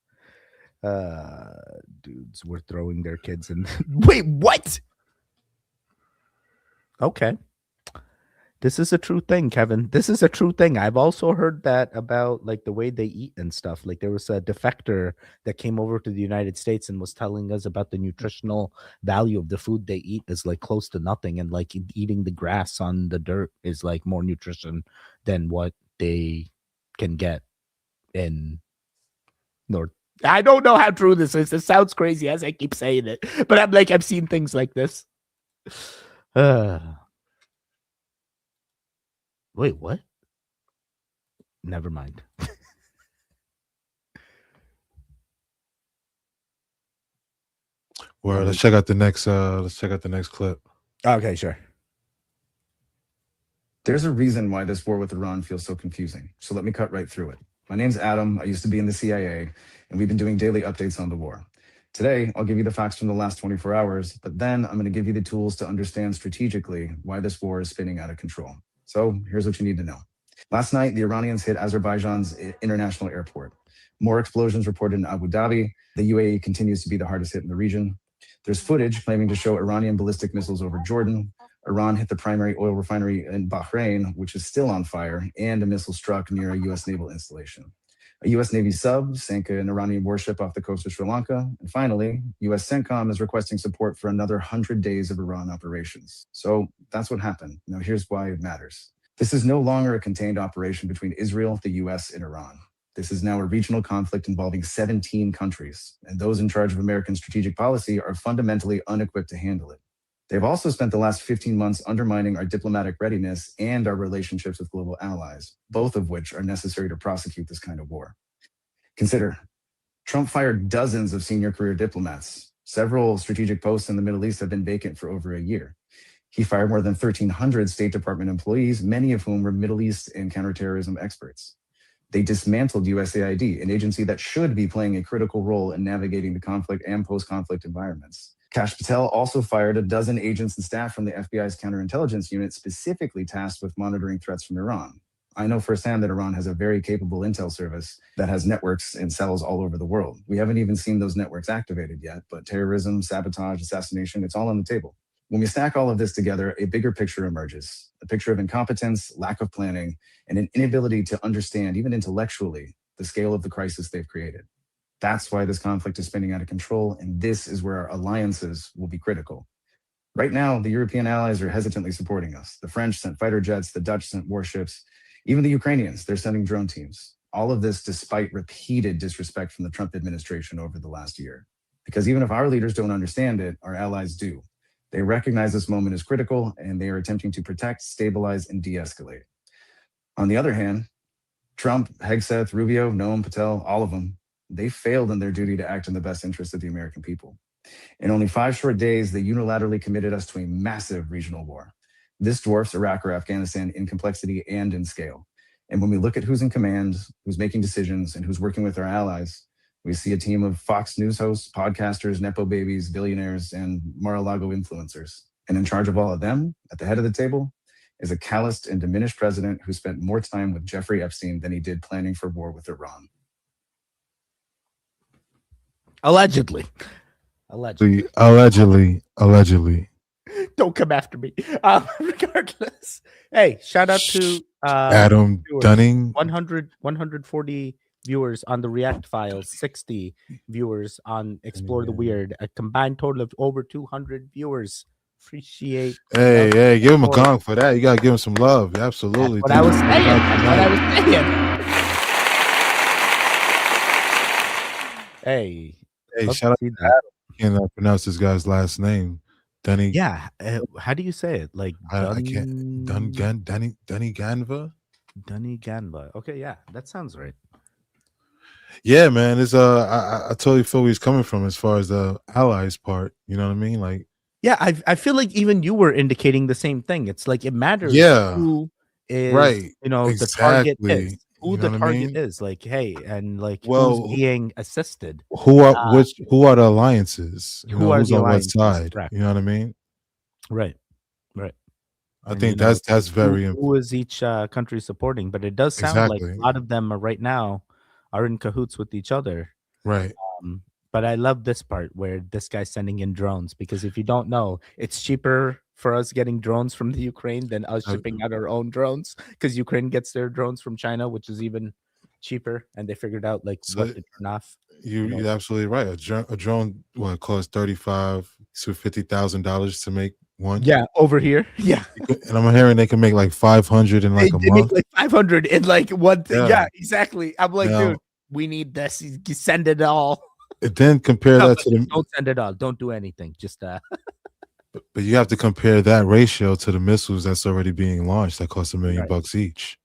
Dudes were throwing their kids in. Wait, what? Okay. This is a true thing, Kevin. This is a true thing. I've also heard that about like the way they eat and stuff. Like there was a defector that came over to the United States and was telling us about the nutritional value of the food they eat is like close to nothing. And like eating the grass on the dirt is like more nutrition than what they can get in North. I don't know how true this is. It sounds crazy as I keep saying it, but I'm like, I've seen things like this. Wait, what? Never mind. Well, let's check out the next. Let's check out the next clip. Okay, sure. There's a reason why this war with Iran feels so confusing. So let me cut right through it. My name's Adam. I used to be in the CIA, and we've been doing daily updates on the war. Today, I'll give you the facts from the last 24 hours, but then I'm going to give you the tools to understand strategically why this war is spinning out of control. So here's what you need to know. Last night, the Iranians hit Azerbaijan's international airport. More explosions reported in Abu Dhabi. The UAE continues to be the hardest hit in the region. There's footage claiming to show Iranian ballistic missiles over Jordan. Iran hit the primary oil refinery in Bahrain, which is still on fire, and a missile struck near a U.S. naval installation. A U.S. Navy sub sank an Iranian warship off the coast of Sri Lanka. And finally, U.S. CENTCOM is requesting support for another 100 days of Iran operations. So that's what happened. Now, here's why it matters. This is no longer a contained operation between Israel, the U.S., and Iran. This is now a regional conflict involving 17 countries, and those in charge of American strategic policy are fundamentally unequipped to handle it. They've also spent the last 15 months undermining our diplomatic readiness and our relationships with global allies, both of which are necessary to prosecute this kind of war. Consider, Trump fired dozens of senior career diplomats. Several strategic posts in the Middle East have been vacant for over a year. He fired more than 1,300 State Department employees, many of whom were Middle East and counterterrorism experts. They dismantled USAID, an agency that should be playing a critical role in navigating the conflict and post-conflict environments. Kash Patel also fired a dozen agents and staff from the FBI's counterintelligence unit specifically tasked with monitoring threats from Iran. I know firsthand that Iran has a very capable intel service that has networks and cells all over the world. We haven't even seen those networks activated yet, but terrorism, sabotage, assassination, it's all on the table. When we stack all of this together, a bigger picture emerges, a picture of incompetence, lack of planning, and an inability to understand, even intellectually, the scale of the crisis they've created. That's why this conflict is spinning out of control, and this is where our alliances will be critical. Right now, the European allies are hesitantly supporting us. The French sent fighter jets, the Dutch sent warships, even the Ukrainians, they're sending drone teams. All of this despite repeated disrespect from the Trump administration over the last year. Because even if our leaders don't understand it, our allies do. They recognize this moment is critical, and they are attempting to protect, stabilize, and de-escalate. On the other hand, Trump, Hegseth, Rubio, Noam, Patel, all of them, they failed in their duty to act in the best interest of the American people. In only 5 short days, they unilaterally committed us to a massive regional war. This dwarfs Iraq or Afghanistan in complexity and in scale. And when we look at who's in command, who's making decisions, and who's working with our allies, we see a team of Fox News hosts, podcasters, Nepo babies, billionaires, and Mar-a-Lago influencers. And in charge of all of them, at the head of the table, is a calloused and diminished president who spent more time with Jeffrey Epstein than he did planning for war with Iran. Allegedly. Allegedly. Don't come after me. Regardless. Hey, shout out to Adam viewers. Dunning. 140 viewers on the React Files, 60 viewers on Explore the Weird, a combined total of over 200 viewers. Appreciate. Hey, give him a gong for that. You gotta give him some love. Absolutely. That's what I was saying. Hey, shout out to Adam. I can't pronounce this guy's last name. Dunny. Yeah. How do you say it? Like I can't. Dunny Ganva. Dunny Ganva. Okay, yeah, that sounds right. Yeah, man. It's I totally feel where he's coming from as far as the allies part. You know what I mean? Like, yeah, I feel like even you were indicating the same thing. It's like it matters who is right. The target is. Who You know the what I target mean? is, like, hey, and like Well, who's being assisted. Who are the alliances? Who's on alliances? what side? Correct. You know what I mean? Right. I think that's very important. Who is each country supporting? But it does sound like a lot of them are right now are in cahoots with each other. Right. But I love this part where this guy's sending in drones, because if you don't know, it's cheaper for us getting drones from the Ukraine than us shipping out our own drones, because Ukraine gets their drones from China, which is even cheaper, and they figured out like what to turn off. You're absolutely right. A drone costs $35,000 to $50,000 to make one. Yeah, over here. Yeah, and I'm hearing they can make like 500 in like a month. Make like 500 in like one thing. Yeah, exactly. I'm like, dude, we need this. You send it all. And then compare that to the. Don't send it all. Don't do anything. Just But you have to compare that ratio to the missiles that's already being launched that cost $1 million each.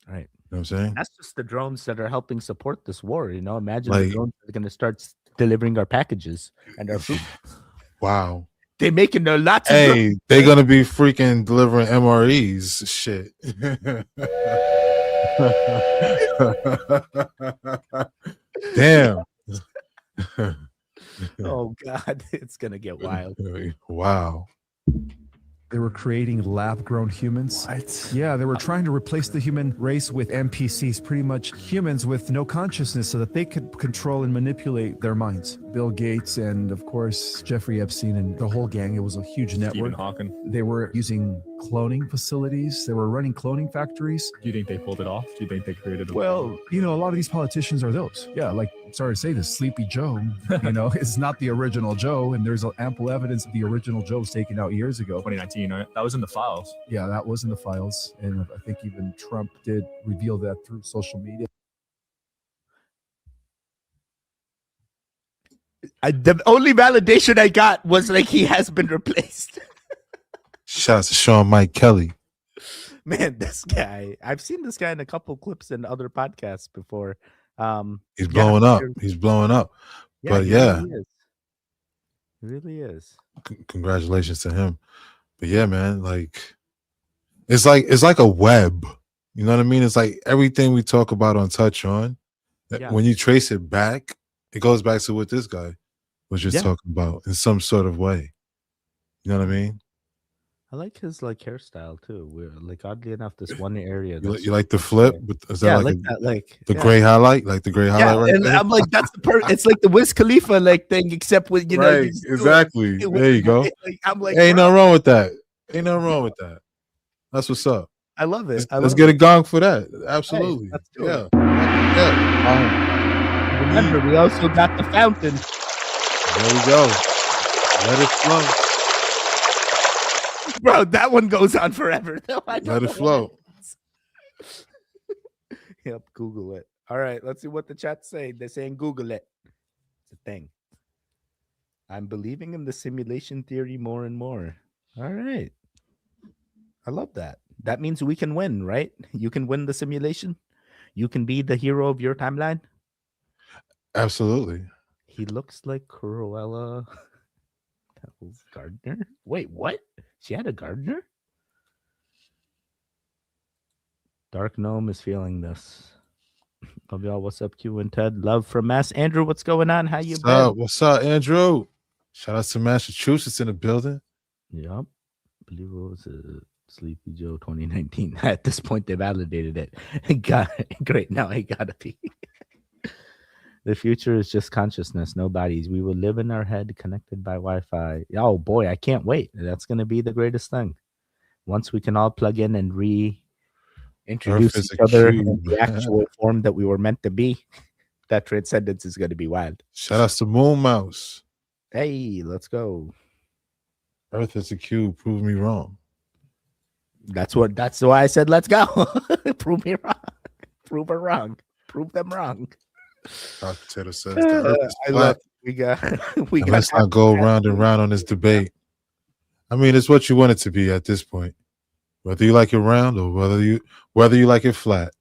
Right. You know what I'm saying? That's just the drones that are helping support this war. Imagine the drones that are going to start delivering our packages and our food. Wow. They're making a lot of Hey, they're gonna be freaking delivering MREs. Shit. Damn. Oh God, it's gonna get wild. Wow. They were creating lab-grown humans. Yeah, they were trying to replace the human race with NPCs, pretty much humans with no consciousness, so that they could control and manipulate their minds. Bill Gates and, of course, Jeffrey Epstein and the whole gang. It was a huge network. Stephen Hawking. They were using cloning facilities. They were running cloning factories. Do you think they pulled it off? Do you think they created it? Well, you know, a lot of these politicians are those. Yeah, like, sorry to say this, Sleepy Joe, you know, is not the original Joe, and there's ample evidence that the original Joe was taken out years ago. 2019, right? That was in the files. Yeah, that was in the files, and I think even Trump did reveal that through social media. The only validation I got was like he has been replaced. Shout out to Sean Mike Kelly. Man, this guy, I've seen this guy in a couple clips in other podcasts before. He's blowing up. He's blowing up. But yeah, he really is. Congratulations to him. But yeah, man, like it's like a web. You know what I mean? It's like everything we talk about on Touch On. When you trace it back, it goes back to what this guy was just talking about in some sort of way. You know what I mean? I like his like hairstyle too. We're like oddly enough, this one area. You like the flip? Is that like the gray highlight? Like the gray highlight right and there? I'm like, that's it's like the Wiz Khalifa like thing, except with right, exactly. There you go. Like, I'm like, ain't nothing wrong with that. Ain't nothing wrong with that. That's what's up. I love it. Let's get a gong for that. Absolutely. Hey, let's do yeah. it. Remember, we also got the fountain. There we go. Let it flow. Bro, that one goes on forever. Let it flow. Yep, Google it. All right, let's see what the chat say. They're saying Google it. It's a thing. I'm believing in the simulation theory more and more. All right. I love that. That means we can win, right? You can win the simulation. You can be the hero of your timeline. Absolutely. He looks like Cruella Gardner. Wait, what? She had a gardener? Dark Gnome is feeling this. Love y'all. What's up, Q and Ted? Love from Mass. Andrew, what's going on? How you been? What's up, Andrew? Shout out to Massachusetts in the building. Yep. I believe it was Sleepy Joe 2019. At this point, they validated it. Great. Now I gotta be. The future is just consciousness, no bodies. We will live in our head connected by Wi-Fi. Oh boy, I can't wait. That's going to be the greatest thing. Once we can all plug in and reintroduce each other in the actual form that we were meant to be, that transcendence is going to be wild. Shout out to Moon Mouse. Hey, let's go. Earth is a cube. Prove me wrong. That's why I said let's go. Prove me wrong. Prove her wrong. Prove them wrong. Dr. Taylor says the earth is I love we got let's not go round and round on this debate. I mean, it's what you want it to be at this point. Whether you like it round or whether you like it flat.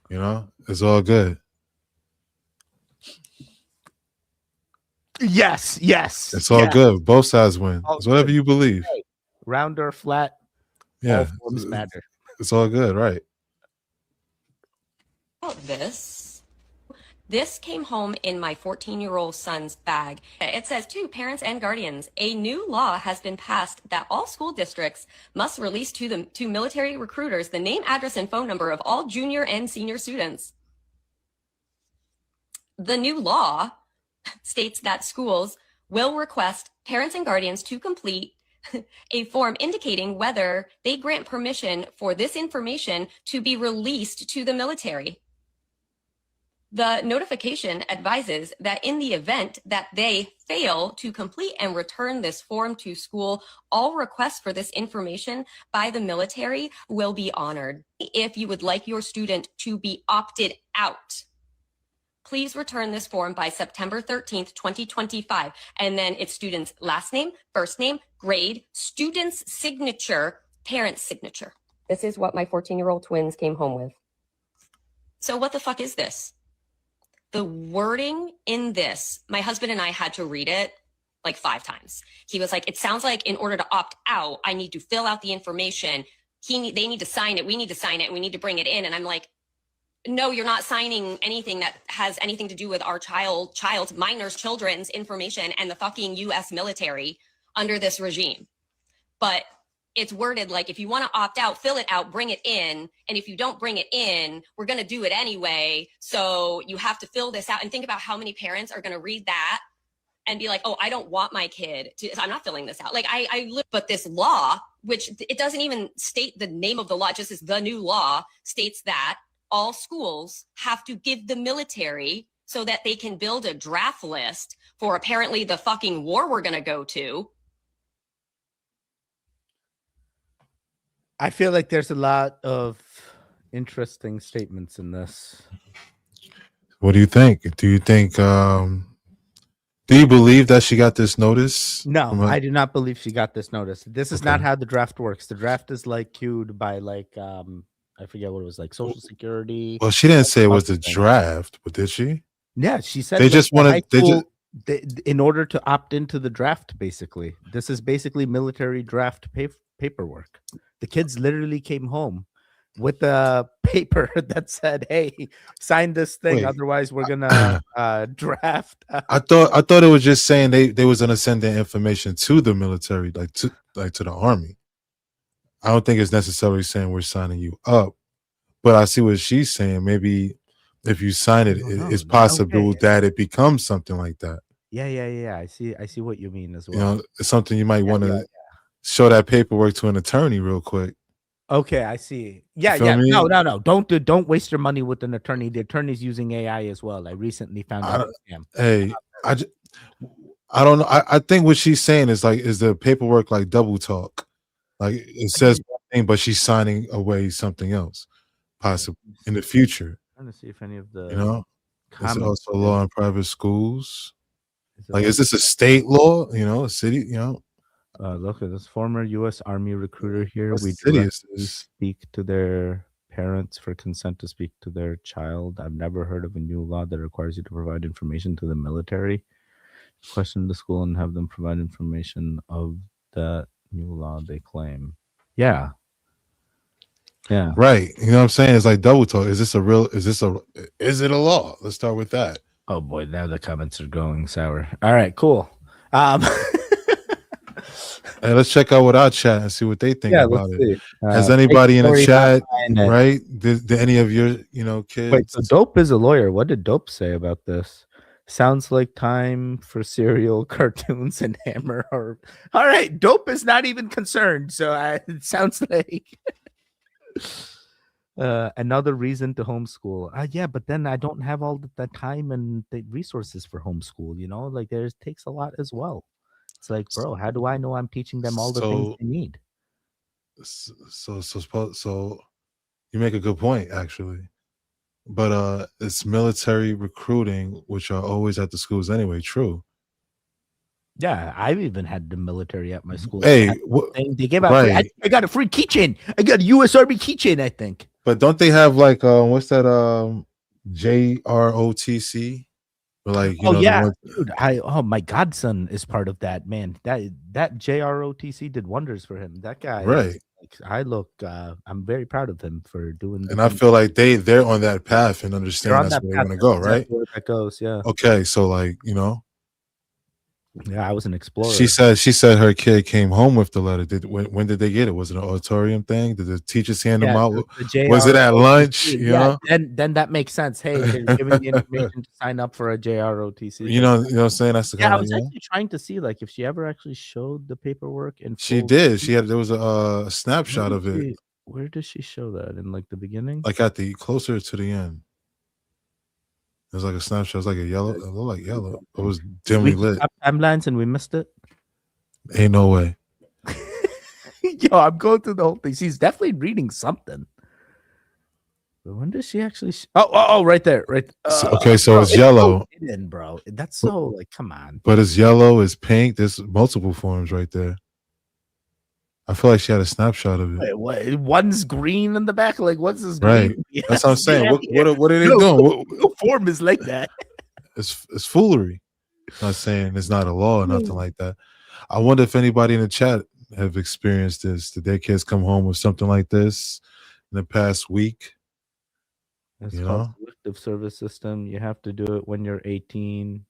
You know, it's all good. Yes. It's all good. Both sides win. It's whatever you believe. Right. Round or flat. Yeah. All forms matter. It's all good, right? This came home in my 14-year-old son's bag. It says, to parents and guardians, a new law has been passed that all school districts must release to military recruiters the name, address, and phone number of all junior and senior students. The new law states that schools will request parents and guardians to complete a form indicating whether they grant permission for this information to be released to the military. The notification advises that in the event that they fail to complete and return this form to school, all requests for this information by the military will be honored. If you would like your student to be opted out, please return this form by September 13th, 2025. And then it's student's last name, first name, grade, student's signature, parent's signature. This is what my 14-year-old twins came home with. So what the fuck is this? The wording in this, my husband and I had to read it like 5 times. He was like, it sounds like in order to opt out, I need to fill out the information. They need to sign it. We need to sign it. We need to bring it in. And I'm like, no, you're not signing anything that has anything to do with our children's information and the fucking US military under this regime. But it's worded like, if you want to opt out, fill it out, bring it in. And if you don't bring it in, we're going to do it anyway. So you have to fill this out. And think about how many parents are going to read that and be like, oh, I don't want my kid to, I'm not filling this out. Like but this law, which it doesn't even state the name of the law, just as the new law states that all schools have to give the military so that they can build a draft list for apparently the fucking war we're going to go to. I feel like there's a lot of interesting statements in this. What do you think? Do you think, do you believe that she got this notice? No, I do not believe she got this notice. This is not how the draft works. The draft is like queued by like, I forget what it was, like Social Security. Well, she didn't say it was the draft, but did she? Yeah, she said they just wanted. In order to opt into the draft. Basically, this is basically military draft paperwork. The kids literally came home with a paper that said, "Hey, sign this thing, Wait. otherwise we're gonna draft." I thought it was just saying they was gonna send their information to the military, like to the army. I don't think it's necessarily saying we're signing you up, but I see what she's saying. Maybe if you sign it, it's possible that it becomes something like that. Yeah. I see what you mean as well. You know, it's something you might want to show that paperwork to an attorney real quick. Okay, I see. Yeah. Me? No. Don't waste your money with an attorney. The attorney's using AI as well. I recently found out. Hey, I don't know. I think what she's saying is the paperwork like double talk. Like it says one thing, but she's signing away something else, possibly in the future. I'm trying to see if any of the is it also law in private schools? Is this a state law? A city? Look at this former U.S. Army recruiter here. What We city is directly this? speak to their parents for consent to speak to their child. I've never heard of a new law that requires you to provide information to the military. Question the school and have them provide information of the new law they claim. Yeah. Right. You know what I'm saying? It's like double talk. Is it a law? Let's start with that. Oh boy, now the comments are going sour. All right, cool. Hey, let's check out with our chat and see what they think about it. See. Has anybody in the chat, right? Did any of your, kids? Wait, so Dope is a lawyer. What did Dope say about this? Sounds like time for serial cartoons and Hammer. All right, Dope is not even concerned. So it sounds like another reason to homeschool. Yeah, but then I don't have all the time and the resources for homeschool. Like it takes a lot as well. It's like, bro, how do I know I'm teaching them all the things they need? So you make a good point, actually. But it's military recruiting, which are always at the schools anyway. True. Yeah, I've even had the military at my school. Hey, they gave out. right. I got a free keychain. I got a U.S. Army keychain, I think. But don't they have like what's that? JROTC? Or dude. My godson is part of that, man. That JROTC did wonders for him. That guy, right? I'm very proud of him for doing. And I feel like they're on that path and understand that's where they want to go, right? Where that goes, yeah. Okay, so yeah, I was an explorer. She said her kid came home with the letter. When did they get it? Was it an auditorium thing? Did the teachers hand them out? Was it at lunch? You know? Then that makes sense. Hey, they're giving the information to sign up for a JROTC. You know what I'm saying? That's the I was actually trying to see if she ever actually showed the paperwork. And she did. There was a snapshot of it. Where does she show that? In the beginning? Like at the closer to the end. It was like a snapshot. It was like a yellow. It looked like yellow. It was dimly lit. Timelines and we missed it. Ain't no way. Yo, I'm going through the whole thing. She's definitely reading something. But when does she actually? Right there, right. Okay, so it's yellow. Bro, that's so come on. But it's yellow. It's pink. There's multiple forms right there. I feel like she had a snapshot of it. Wait, what? One's green in the back. What's this? Right. Green? That's what I'm saying. What are they doing? What form is like that? It's foolery. Not saying it's not a law or nothing like that. I wonder if anybody in the chat have experienced this. Did their kids come home with something like this in the past week? It's You called know? selective service system. You have to do it when you're 18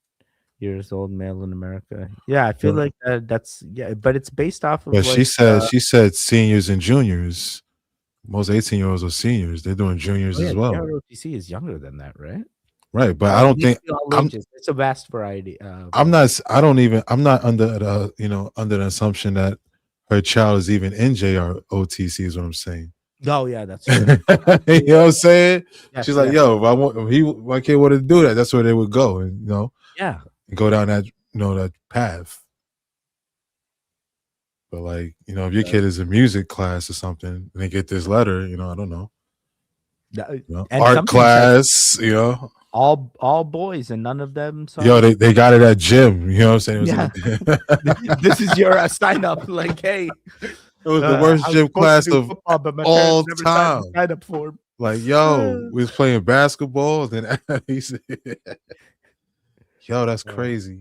years old, male in America. Yeah, I feel like that's but it's based off of But like she said seniors and juniors. Most 18-year-olds are seniors. They're doing juniors oh yeah, as well. JROTC is younger than that, right? Right, but I don't think all ages. It's a vast variety. I'm not under the under the assumption that her child is even in JROTC is what I'm saying. Oh yeah, that's true. You know what I'm saying? Yes, She's like, yes. yo, if my kid wanted to do that, that's where they would go, and Yeah, and go down that that path. But like, if your kid is in music class or something, and they get this letter, I don't know. And Art class, all boys and none of them. Yo, they got it at gym. You know what I'm saying? It was Yeah. This is your sign up. Like, hey, it was the worst gym class of all time. Sign up form. Like, yo, we was playing basketball. Then he said, yo, that's crazy.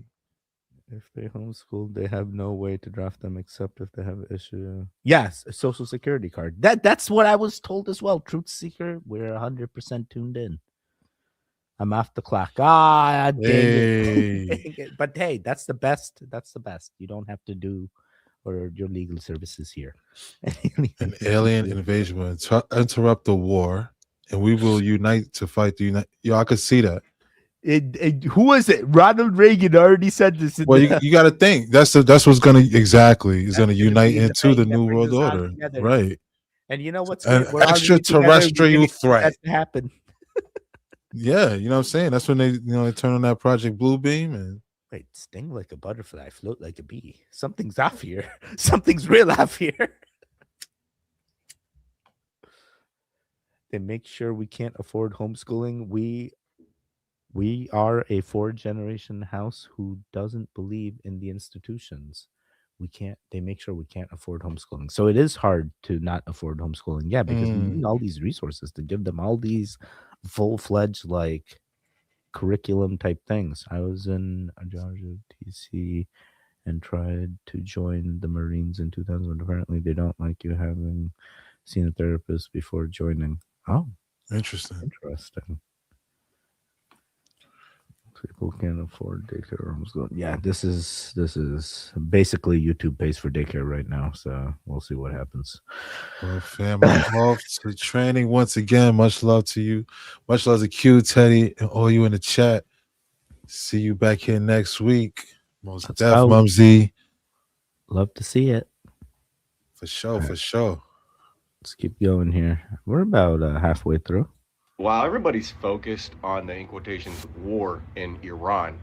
If they homeschooled, they have no way to draft them except if they have an issue. Yes, a social security card. That's what I was told as well. Truth Seeker, we're 100% tuned in. I'm off the clock. Dang it. Dang it. But hey, that's the best. That's the best. You don't have to do or your legal services here. An alien invasion will interrupt the war, and we will unite to fight the unite. Yo, I could see that. Who was it? Ronald Reagan already said this. Well, you got to think that's what's going to is going to unite into the new world order, right? And you know what's an extraterrestrial threat to happen. Yeah, you know what I'm saying. That's when they they turn on that Project Bluebeam and wait, sting like a butterfly, float like a bee. Something's off here. Something's real off here. They make sure we can't afford homeschooling. We are a 4th-generation house who doesn't believe in the institutions. They make sure we can't afford homeschooling. So it is hard to not afford homeschooling. Yeah, because we need all these resources to give them all these full-fledged like curriculum type things. I was in Georgia TC and tried to join the Marines in 2000. Apparently they don't like you having seen a therapist before joining. Oh, interesting. People can't afford daycare or homeschooling. Yeah, this is basically YouTube pays for daycare right now, so we'll see what happens. Well, fam, I'm off to training once again. Much love to you. Much love to Q, Teddy, and all you in the chat. See you back here next week. Most Def, Mumsy. Love to see it. For sure, for sure. Let's keep going here. We're about halfway through. While everybody's focused on the, in quotations, war in Iran,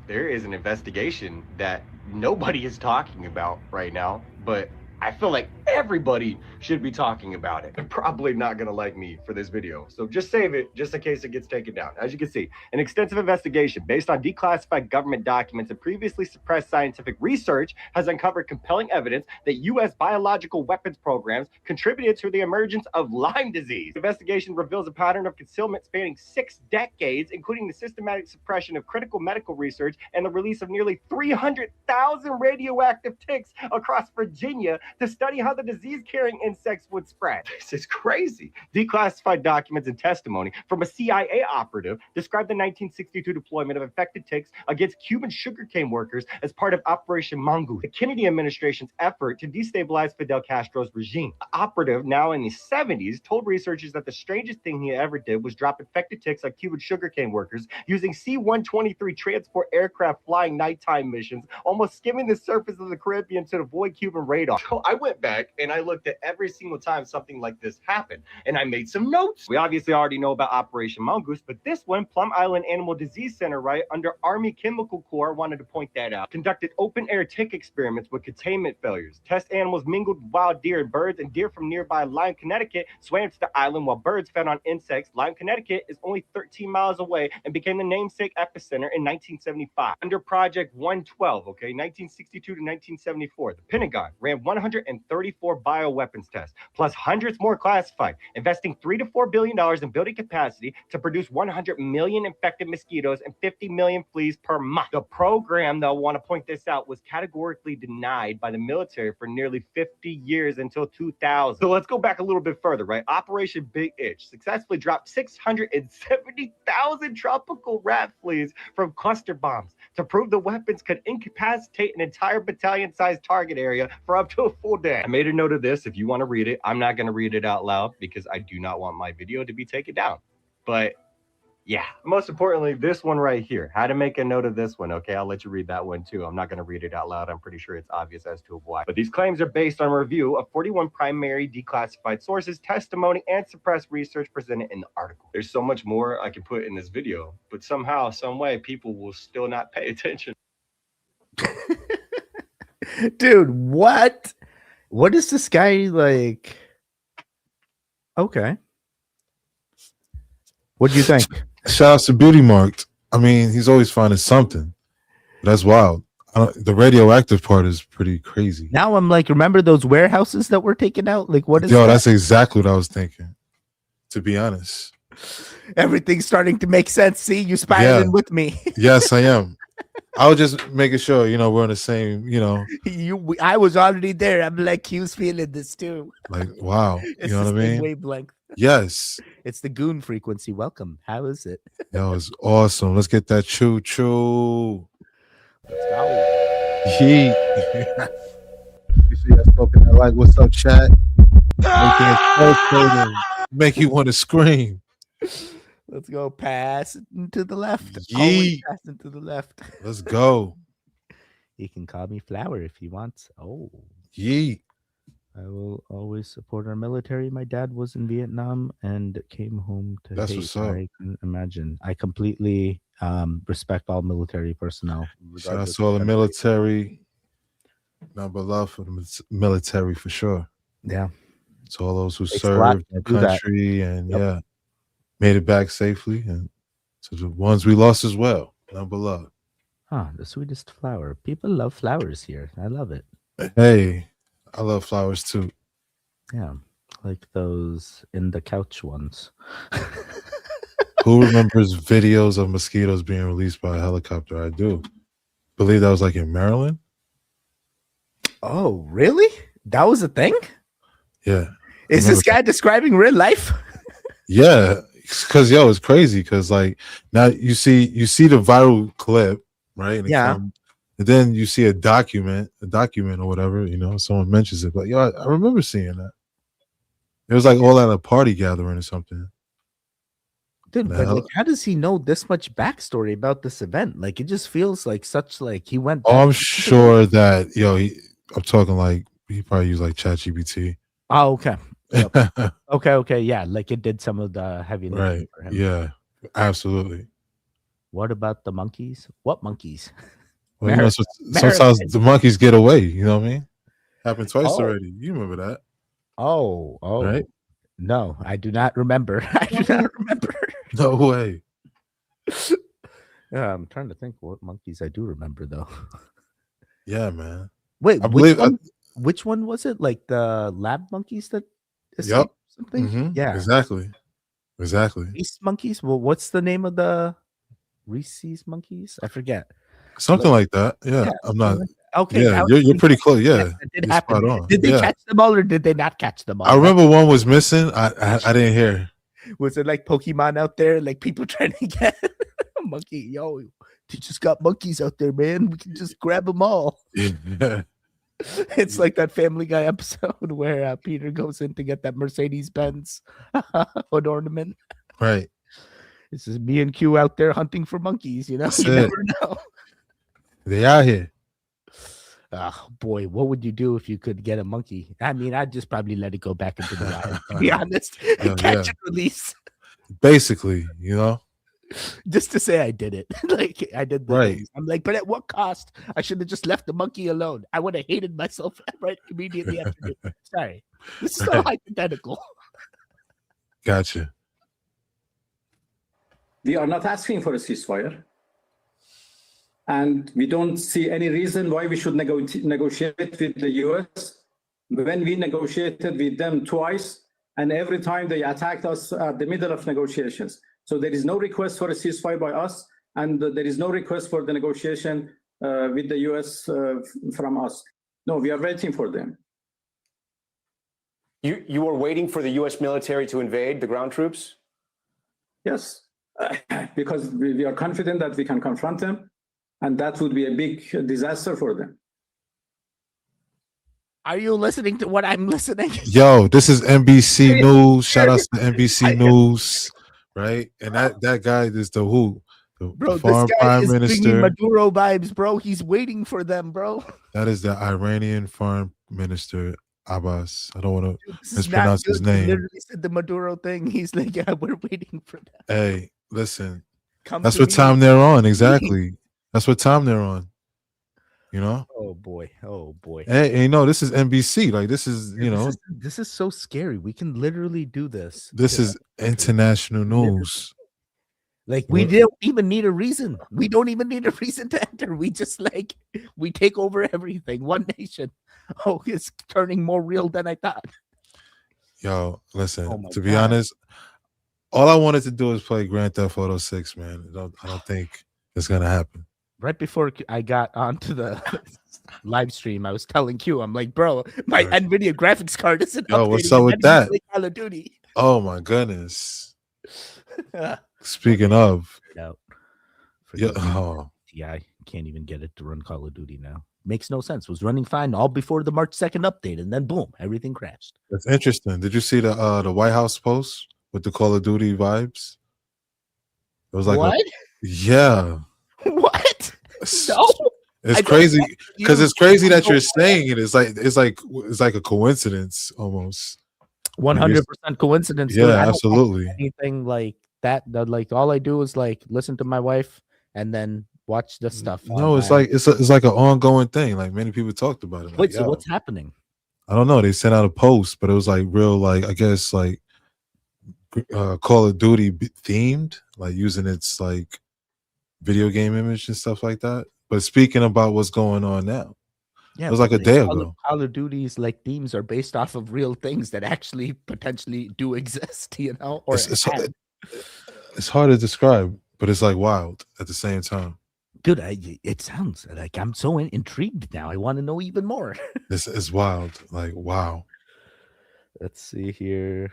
there is an investigation that nobody is talking about right now, but I feel like everybody should be talking about it. They're probably not going to like me for this video, so just save it just in case it gets taken down. As you can see, an extensive investigation based on declassified government documents and previously suppressed scientific research has uncovered compelling evidence that U.S. biological weapons programs contributed to the emergence of Lyme disease. The investigation reveals a pattern of concealment spanning 6 decades, including the systematic suppression of critical medical research and the release of nearly 300,000 radioactive ticks across Virginia to study how the disease-carrying insects would spread. This is crazy. Declassified documents and testimony from a CIA operative described the 1962 deployment of infected ticks against Cuban sugarcane workers as part of Operation Mongoose, the Kennedy administration's effort to destabilize Fidel Castro's regime. The operative, now in the 70s, told researchers that the strangest thing he ever did was drop infected ticks on Cuban sugarcane workers using C-123 transport aircraft flying nighttime missions, almost skimming the surface of the Caribbean to avoid Cuban radar. So I went back and I looked at every single time something like this happened, and I made some notes. We obviously already know about Operation Mongoose, but this one, Plum Island Animal Disease Center, right, under Army Chemical Corps, wanted to point that out, conducted open-air tick experiments with containment failures. Test animals mingled with wild deer and birds, and deer from nearby Lyme, Connecticut swam to the island while birds fed on insects. Lyme, Connecticut is only 13 miles away and became the namesake epicenter in 1975. Under Project 112, okay, 1962 to 1974, the Pentagon ran 100 134 bioweapons tests, plus hundreds more classified, investing $3 to $4 billion in building capacity to produce 100 million infected mosquitoes and 50 million fleas per month. The program, though, I want to point this out, was categorically denied by the military for nearly 50 years until 2000. So let's go back a little bit further, right? Operation Big Itch successfully dropped 670,000 tropical rat fleas from cluster bombs to prove the weapons could incapacitate an entire battalion-sized target area for up to a full day. I made a note of this. If you want to read it, I'm not going to read it out loud because I do not want my video to be taken down. But yeah, most importantly, this one right here, how to make a note of this one. Okay, I'll let you read that one too. I'm not going to read it out loud. I'm pretty sure it's obvious as to why. But these claims are based on a review of 41 primary declassified sources, testimony, and suppressed research presented in the article. There's so much more I can put in this video, but somehow, some way, people will still not pay attention. Dude, what? What is this guy like? Okay. What do you think? Shout out to Beauty Marked. I mean, he's always finding something. That's wild. The radioactive part is pretty crazy. Now I'm like, remember those warehouses that were taken out? Like, what is Yo, that? that's exactly what I was thinking, to be honest. Everything's starting to make sense. See, you spiraling with me. Yes, I am. I was just making sure, we're on the same, I was already there. I'm like, Q's feeling this too. Like, wow. It's You know what I mean? Wavelength. Yes. It's the goon frequency. Welcome. How is it? That was awesome. Let's get that choo choo. Let's go. Yeet. You see us talking that like, what's up, chat? Make you want to scream. Let's go. Pass to the left. Yeet. Always passing to the left. Let's go. You can call me Flower if you want. Oh. Yeet. I will always support our military. My dad was in Vietnam and came home to That's hate. what's up. I can imagine. I completely respect all military personnel. Shout out to all the military. Number love for the military for sure. Yeah. To all those who Takes a lot served to our do that. country and made it back safely. And to the ones we lost as well. Number love. Huh, the sweetest flower. People love flowers here. I love it. Hey, I love flowers too. Yeah, like those in the couch ones. Who remembers videos of mosquitoes being released by a helicopter? I do. Believe that was like in Maryland. Oh, really? That was a thing? Yeah. Is this guy describing real life? Yeah, because it's crazy. Because like now you see the viral clip, right? And and then you see a document or whatever. Someone mentions it, but I remember seeing that. It was like all at a party gathering or something. Dude, but like, how does he know this much backstory about this event? Like, it just feels like such like he went. Oh, I'm sure that I'm talking like he probably used like ChatGPT. Oh, okay. Yep. okay, yeah, like it did some of the heavy lifting Right. for him. Yeah, absolutely. What about the monkeys? What monkeys? Well, sometimes the monkeys get away. You know what I mean? Happened twice already. You remember that? Oh, right. No, I do not remember. I do not remember. No way. Yeah, I'm trying to think what monkeys I do remember though. Yeah, man. Wait, I believe which one was it? Like the lab monkeys that Yep. something? Mm-hmm. Yeah. Exactly. Reese monkeys? Well, what's the name of the Reese's monkeys? I forget. Something like that. Yeah. I'm not. Okay. Yeah, you're pretty close. Yeah. That did You're happen. spot on. Did they Yeah. catch them all or did they not catch them all? I remember one was missing. I didn't hear. Was it like Pokemon out there? Like people trying to get a monkey? Yo, they just got monkeys out there, man. We can just grab them all. Yeah. It's like that Family Guy episode where Peter goes in to get that Mercedes-Benz hood ornament. Right. This is me and Q out there hunting for monkeys, you That's you it. never know. They out here. Oh boy, what would you do if you could get a monkey? I mean, I'd just probably let it go back into the wild, to be honest. Catch and release. Basically, Just to say I did it. Like I did the Right. things. I'm like, but at what cost? I should have just left the monkey alone. I would have hated myself right immediately after it. Sorry. This is so hypothetical. Gotcha. We are not asking for a ceasefire. And we don't see any reason why we should negotiate with the US when we negotiated with them twice, and every time they attacked us at the middle of negotiations. So there is no request for a ceasefire by us, and there is no request for the negotiation with the US from us. No, we are waiting for them. You are waiting for the US military to invade the ground troops? Yes, because we are confident that we can confront them, and that would be a big disaster for them. Are you listening to what I'm listening? Yo, this is NBC News. Shout out to NBC News, right? And that guy is the who? Bro, foreign this guy prime is minister. bringing Maduro vibes, bro. He's waiting for them, bro. That is the Iranian foreign minister, Abbas. I don't want to This is mispronounce not his good. He name. literally said the Maduro thing. He's like, yeah, we're waiting for that. Hey, listen. Come That's to what me. time they're on. Exactly. That's what time they're on. You know? Oh boy. Oh boy. Hey, you know, this is NBC. Like, this is, you know, this is so scary. We can literally do this. this is international news. Like, we don't even need a reason. We don't even need a reason to enter. We just like we take over everything. One nation. Oh, it's turning more real than I thought. Yo, listen, Oh my to be God. honest, all I wanted to do is play Grand Theft Auto 6, man. I don't think it's gonna happen. Right before I got onto the live stream, I was telling Q, I'm like, bro, my NVIDIA graphics card isn't Yo, updating. what's up and with then you that? play Call of Duty. Oh my goodness. Speaking of, Out. yeah, oh, TI can't even get it to run Call of Duty now. Makes no sense. Was running fine all before the March 2nd update, and then boom, everything crashed. that's interesting. Did you see the White House post with the Call of Duty vibes? It was like What? yeah. What? No. It's I don't crazy know. because it's crazy that you're No. saying it. It's like a coincidence almost. 100% coincidence. Yeah, dude. I don't absolutely. watch anything like that. Like all I do is like listen to my wife and then watch the stuff. No, it's like it's like an ongoing thing. Like many people talked about it. Like, Wait, so yo, what's happening? I don't know. They sent out a post, but it was like real, like I guess like Call of Duty themed, like using its like video game image and stuff like that. But speaking about what's going on now, Yeah, it was like a day ago. Call of Duty's like themes are based off of real things that actually potentially do exist, you know? Or It's hard to describe, but it's like wild at the same time. dude, it sounds like I'm so intrigued now. I want to know even more. It's wild. Like, wow. Let's see here.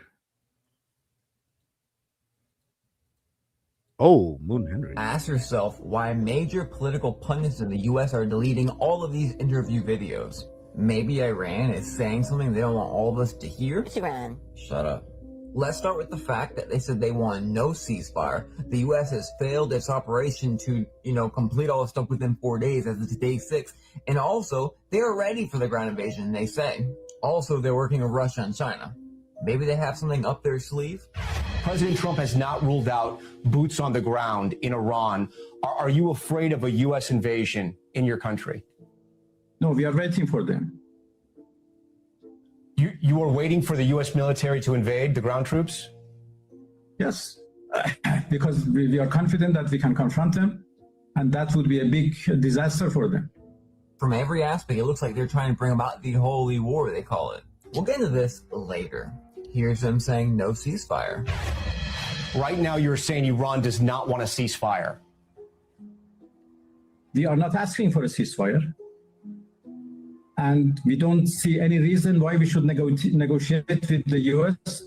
Oh, Moon Henry. Ask yourself why major political pundits in the US are deleting all of these interview videos. Maybe Iran is saying something they don't want all of us to hear? Iran. Shut up. Let's start with the fact that they said they want no ceasefire. The US has failed its operation to, complete all the stuff within 4 days as it's day 6. And also, they're ready for the ground invasion, they say. Also, they're working with Russia and China. Maybe they have something up their sleeve? President Trump has not ruled out boots on the ground in Iran. Are you afraid of a U.S. invasion in your country? No, we are waiting for them. You are waiting for the U.S. military to invade the ground troops? Yes, because we are confident that we can confront them, and that would be a big disaster for them. From every aspect, it looks like they're trying to bring about the holy war, they call it. We'll get into this later. Here's them saying no ceasefire. Right now, you're saying Iran does not want a ceasefire. We are not asking for a ceasefire. And we don't see any reason why we should negotiate with the US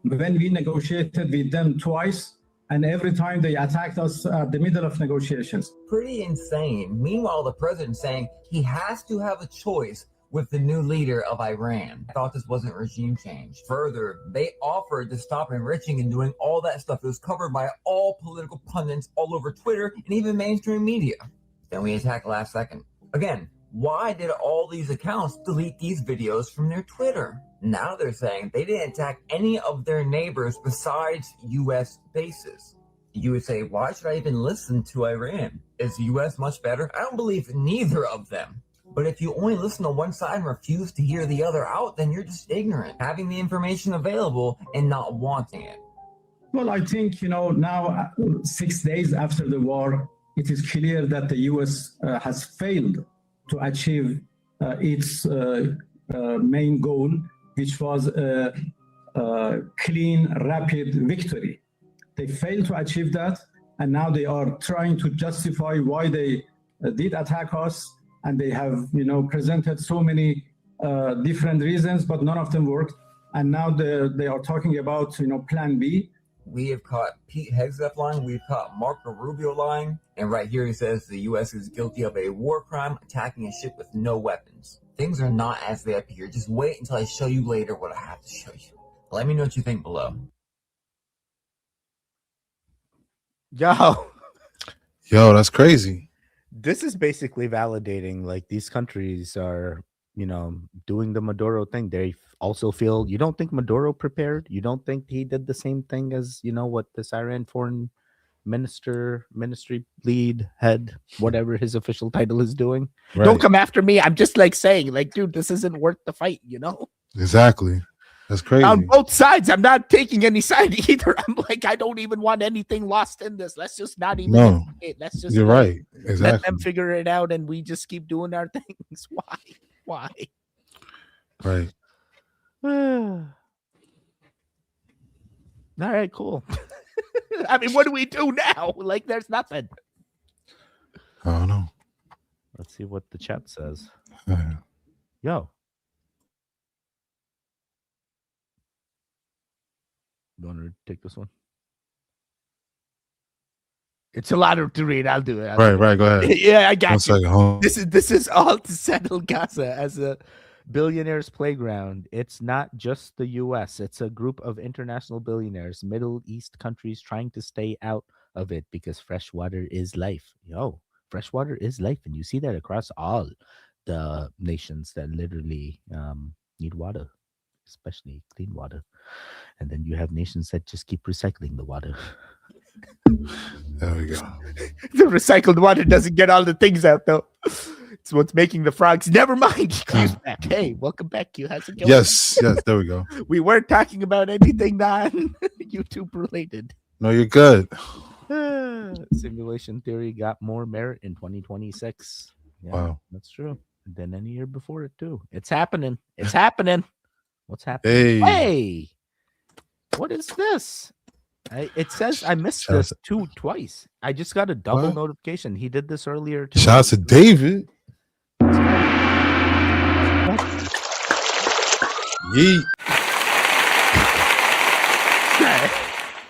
when we negotiated with them twice, and every time they attacked us at the middle of negotiations. Pretty insane. Meanwhile, the president saying he has to have a choice with the new leader of Iran. I thought this wasn't regime change. Further, they offered to stop enriching and doing all that stuff. It was covered by all political pundits all over Twitter and even mainstream media. Then we attacked last second. Again, why did all these accounts delete these videos from their Twitter? Now they're saying they didn't attack any of their neighbors besides U.S. bases. You would say, why should I even listen to Iran? Is the U.S. much better? I don't believe neither of them. But if you only listen to one side and refuse to hear the other out, then you're just ignorant, having the information available and not wanting it. Well, I think, now 6 days after the war, it is clear that the U.S. has failed to achieve its main goal, which was a clean, rapid victory. They failed to achieve that, and now they are trying to justify why they did attack us, and they have, presented so many different reasons, but none of them worked. And now they are talking about, Plan B. We have caught Pete Hegseth lying. We've caught Marco Rubio lying. And right here he says the U.S. is guilty of a war crime, attacking a ship with no weapons. Things are not as they appear. Just wait until I show you later what I have to show you. Let me know what you think below. Yo, that's crazy. This is basically validating like these countries are, doing the Maduro thing. They also feel, you don't think Maduro prepared? You don't think he did the same thing as, what this Iran foreign ministry lead head, whatever his official title is doing? Right. Don't come after me. I'm just like saying, like, dude, this isn't worth the fight, Exactly. That's crazy. On both sides, I'm not taking any side either. I'm like, I don't even want anything lost in this. Let's just not even. No, let's just. You're right. Exactly. Let them figure it out, and we just keep doing our things. Why? Right. All right. Cool. I mean, what do we do now? Like, there's nothing. I don't know. Let's see what the chat says. Yeah. Yo. You want to take this one? It's a lot to read. I'll do it. Right. Go ahead. Yeah, I got you. Second, hold. This is all to settle Gaza as a billionaires' playground. It's not just the U.S. It's a group of international billionaires, Middle East countries trying to stay out of it because fresh water is life. Fresh water is life, and you see that across all the nations that literally need water, especially clean water. And then you have nations that just keep recycling the water. There we go. The recycled water doesn't get all the things out, though. It's what's making the frogs. Never mind. He comes back. Hey, welcome back. How's it going? Yes. There we go. We weren't talking about anything non-YouTube related. No, you're good. Simulation theory got more merit in 2026. Yeah, wow. That's true. Than any year before it, too. It's happening. It's happening. What's happening? Hey. What is this? It says I missed this twice. I just got a double notification. He did this earlier too. Shout out to David. Yeet.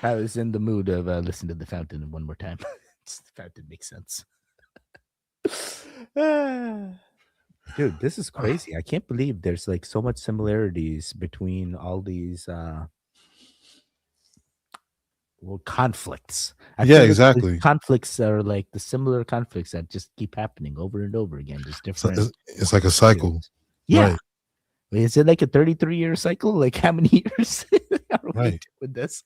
I was in the mood of listen to the fountain one more time. The fountain makes sense. Dude, this is crazy. I can't believe there's like so much similarities between all these conflicts. Yeah, exactly. Conflicts are like the similar conflicts that just keep happening over and over again. There's different. It's like a cycle. Yeah. Right. Is it like a 33-year cycle? Like how many years are we doing this?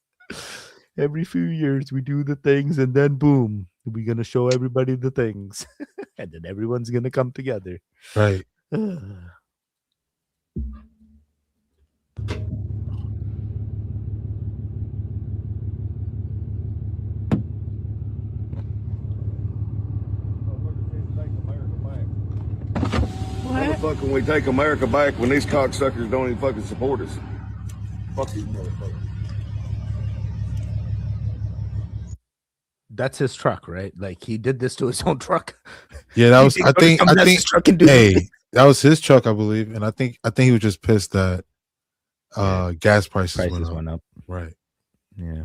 Every few years we do the things, and then boom, we're gonna show everybody the things, and then everyone's gonna come together. Right. How the fuck can we take America back when these cocksuckers don't even fucking support us? Fuck these motherfuckers. That's his truck, right? Like he did this to his own truck. Yeah, that was. I think. Hey, that was his truck, I believe, and I think he was just pissed that gas prices went up. Right. Yeah.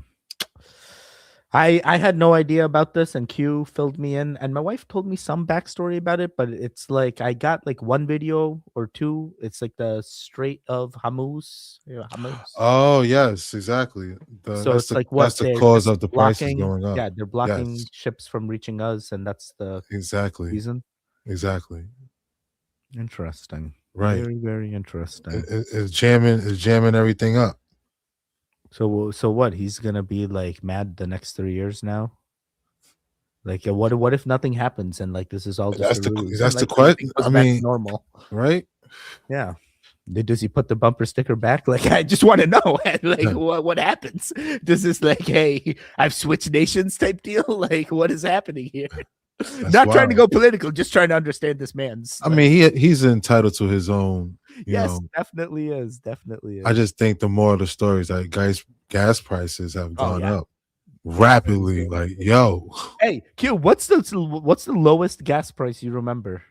I had no idea about this, and Q filled me in, and my wife told me some backstory about it, but it's like I got like one video or two. It's like the Strait of Hormuz. Oh yes, exactly. So it's like what that's the cause of the prices going up. Yeah, they're blocking ships from reaching us, and that's the reason. Exactly. Interesting. Right. Very, very interesting. It's jamming everything up. So what? He's gonna be like mad the next 3 years now. Like, what if nothing happens and like this is all just that's the question. I mean, normal, right? Yeah. Does he put the bumper sticker back? Like, I just want to know. Like, what happens? Does this like, hey, I've switched nations type deal? Like, what is happening here? Not trying to go political, just trying to understand this man's. I mean, he's entitled to his own Yes, know, definitely is. Definitely is. I just think the moral of the story is that gas prices have gone yeah. up rapidly. Like, yo, Hey, Q, what's the lowest gas price you remember?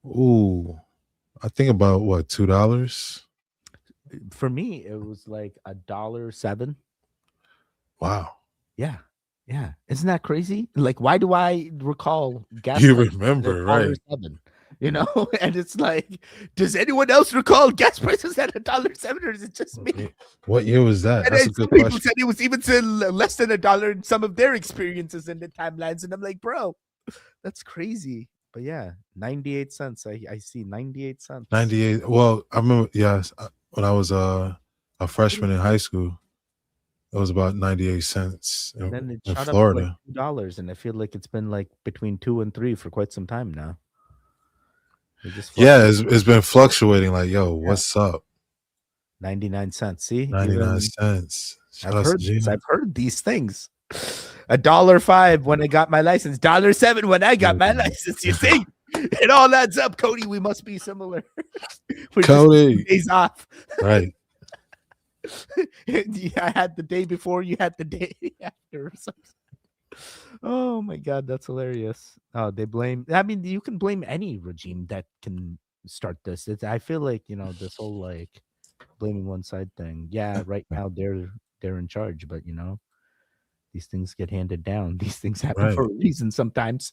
ooh, I think about what, $2? For me, it was like $1.07. Wow, Yeah. Yeah. Isn't that crazy? Like, why do I recall gas you prices at remember, right? $1.07? You know, and it's like, does anyone else recall gas prices at $1.07, or is it just me? What year was that? And That's then a some good people question. said it was even to less than $1 in some of their experiences in the timelines, and I'm like, bro, that's crazy. But yeah, 98 cents. I see 98 cents. 98. Well, I remember, yes, when I was a freshman in high school, it was about 98 cents And then it in shot up to like Florida. $2, and I feel like it's been like between 2 and 3 for quite some time now. It just Yeah, it's been fluctuating. Like, yo, Yeah. what's up? 99 cents. See, 99 cents. Shout I've out to heard this. Gina. I've heard these things. $1.05 when I got my license. $1.07 when I got my license. You see, it all adds up. Cody, we must be similar. We're Cody. just days off. Right. I had the day before, you had the day after. Or something. Oh my god, that's hilarious. Oh, they blame. I mean, you can blame any regime that can start this. I feel like, you know, this whole like blaming one side thing. Yeah, right now they're in charge, but you know, these things get handed down. These things happen Right. for a reason sometimes.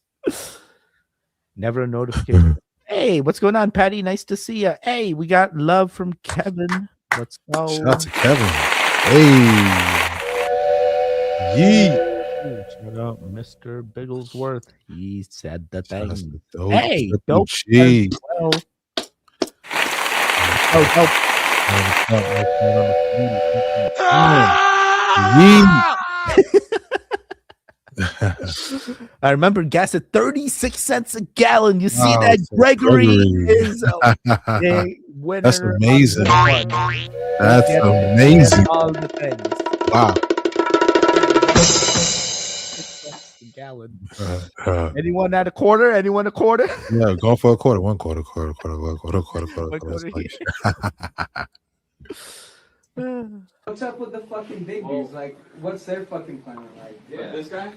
Never a notification. Hey, what's going on, Patty? Nice to see you. Hey, we got love from Kevin. Let's go. Shout out to Kevin. Hey. Yee. Shout out Mr. Bigglesworth. He said the Shout out thing. to Dope Hey, Triple dope G. as well. Oh, dope. I remember gas at 36 cents a gallon. You see Wow, that? so Gregory Gregory. is a big winner. That's on amazing. this one. That's He gets amazing. all the things. Wow. 6 cents a gallon. Anyone at a quarter? Anyone a quarter? Yeah, going for a quarter. One quarter. One quarter What's up with the fucking biggies? Like, what's their fucking planet like? Yeah. This guy?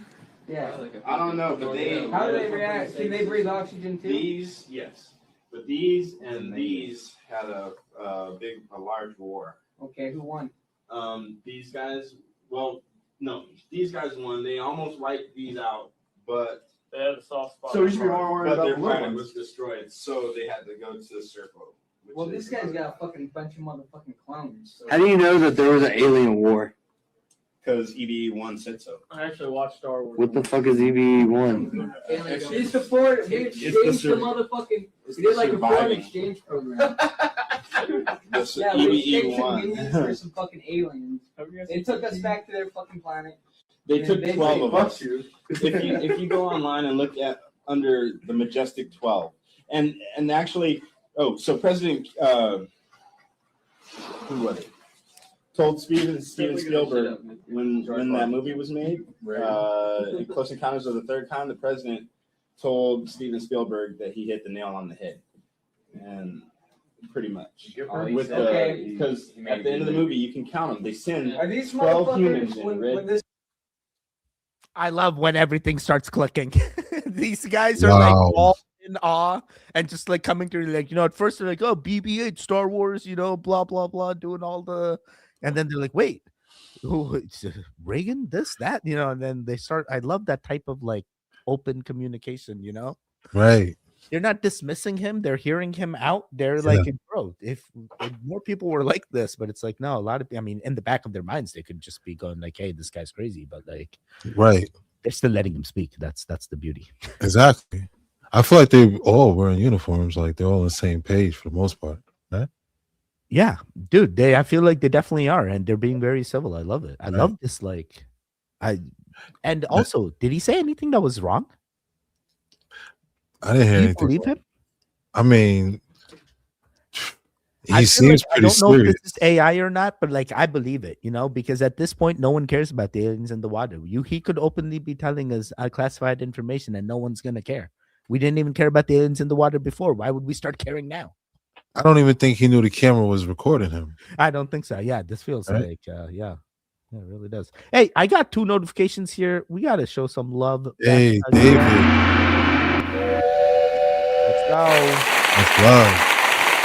Yeah. I don't know, but they. How do they react? Can they breathe oxygen too? These, yes, but these and these had a large war. Okay, who won? These guys. Well, no, these guys won. They almost wiped these out, but They had a soft spot. so you should be more worried but about their the little planet ones. was destroyed, so they had to go to the circle. Well, this guy's got a fucking bunch of motherfucking clones. So. How do you know that there was an alien war? Because EVE1 said so. I actually watched Star Wars. What the fuck is EVE1? He's the foreign. He It's exchanged the the motherfucking. it's He did the like a foreign surviving. exchange program. The Yeah, we exchanged some EVE1. minions for some fucking aliens. They took us back to their fucking planet. They and took 12 of us. you. If you go online and look at under the Majestic 12, and actually, so President who was it? Told Steven Spielberg when that movie was made, in Close Encounters of the Third Kind, the president told Steven Spielberg that he hit the nail on the head, and pretty much with because at the end of the movie you can count them. They send Are these 12 humans motherfuckers in when red. this? I love when everything starts clicking. These guys are Wow. like all in awe and just like coming through. Like, you know, at first they're like, oh, BB-8, Star Wars, you know, blah, blah, blah, doing all the. And then they're like, wait, oh, it's Reagan, this, that, you know, and then they start. I love that type of like open communication, you know? Right. They're not dismissing him. They're hearing him out. They're like, bro, if more people were like this, but it's like, no, a lot of, I mean, in the back of their minds, they could just be going like, hey, this guy's crazy, but like, Right. they're still letting him speak. That's the beauty. Exactly. I feel like they all wearing uniforms, like they're all on the same page for the most part, right? Yeah, dude. I feel like they definitely are, and they're being very civil. I love it. I love this. Like, and also, did he say anything that was wrong? I didn't hear Do you anything. believe him? I mean, I he feel seems like, I pretty don't know serious. if this is AI or not, but like I believe it, you know, because at this point, no one cares about the aliens in the water. He could openly be telling us classified information, and no one's gonna care. We didn't even care about the aliens in the water before. Why would we start caring now? I don't even think he knew the camera was recording him. I don't think so. Yeah, this feels Right? like yeah, it really does. Hey, I got 2 notifications here. We got to show some love. Hey, back David. again. Let's go. That's love.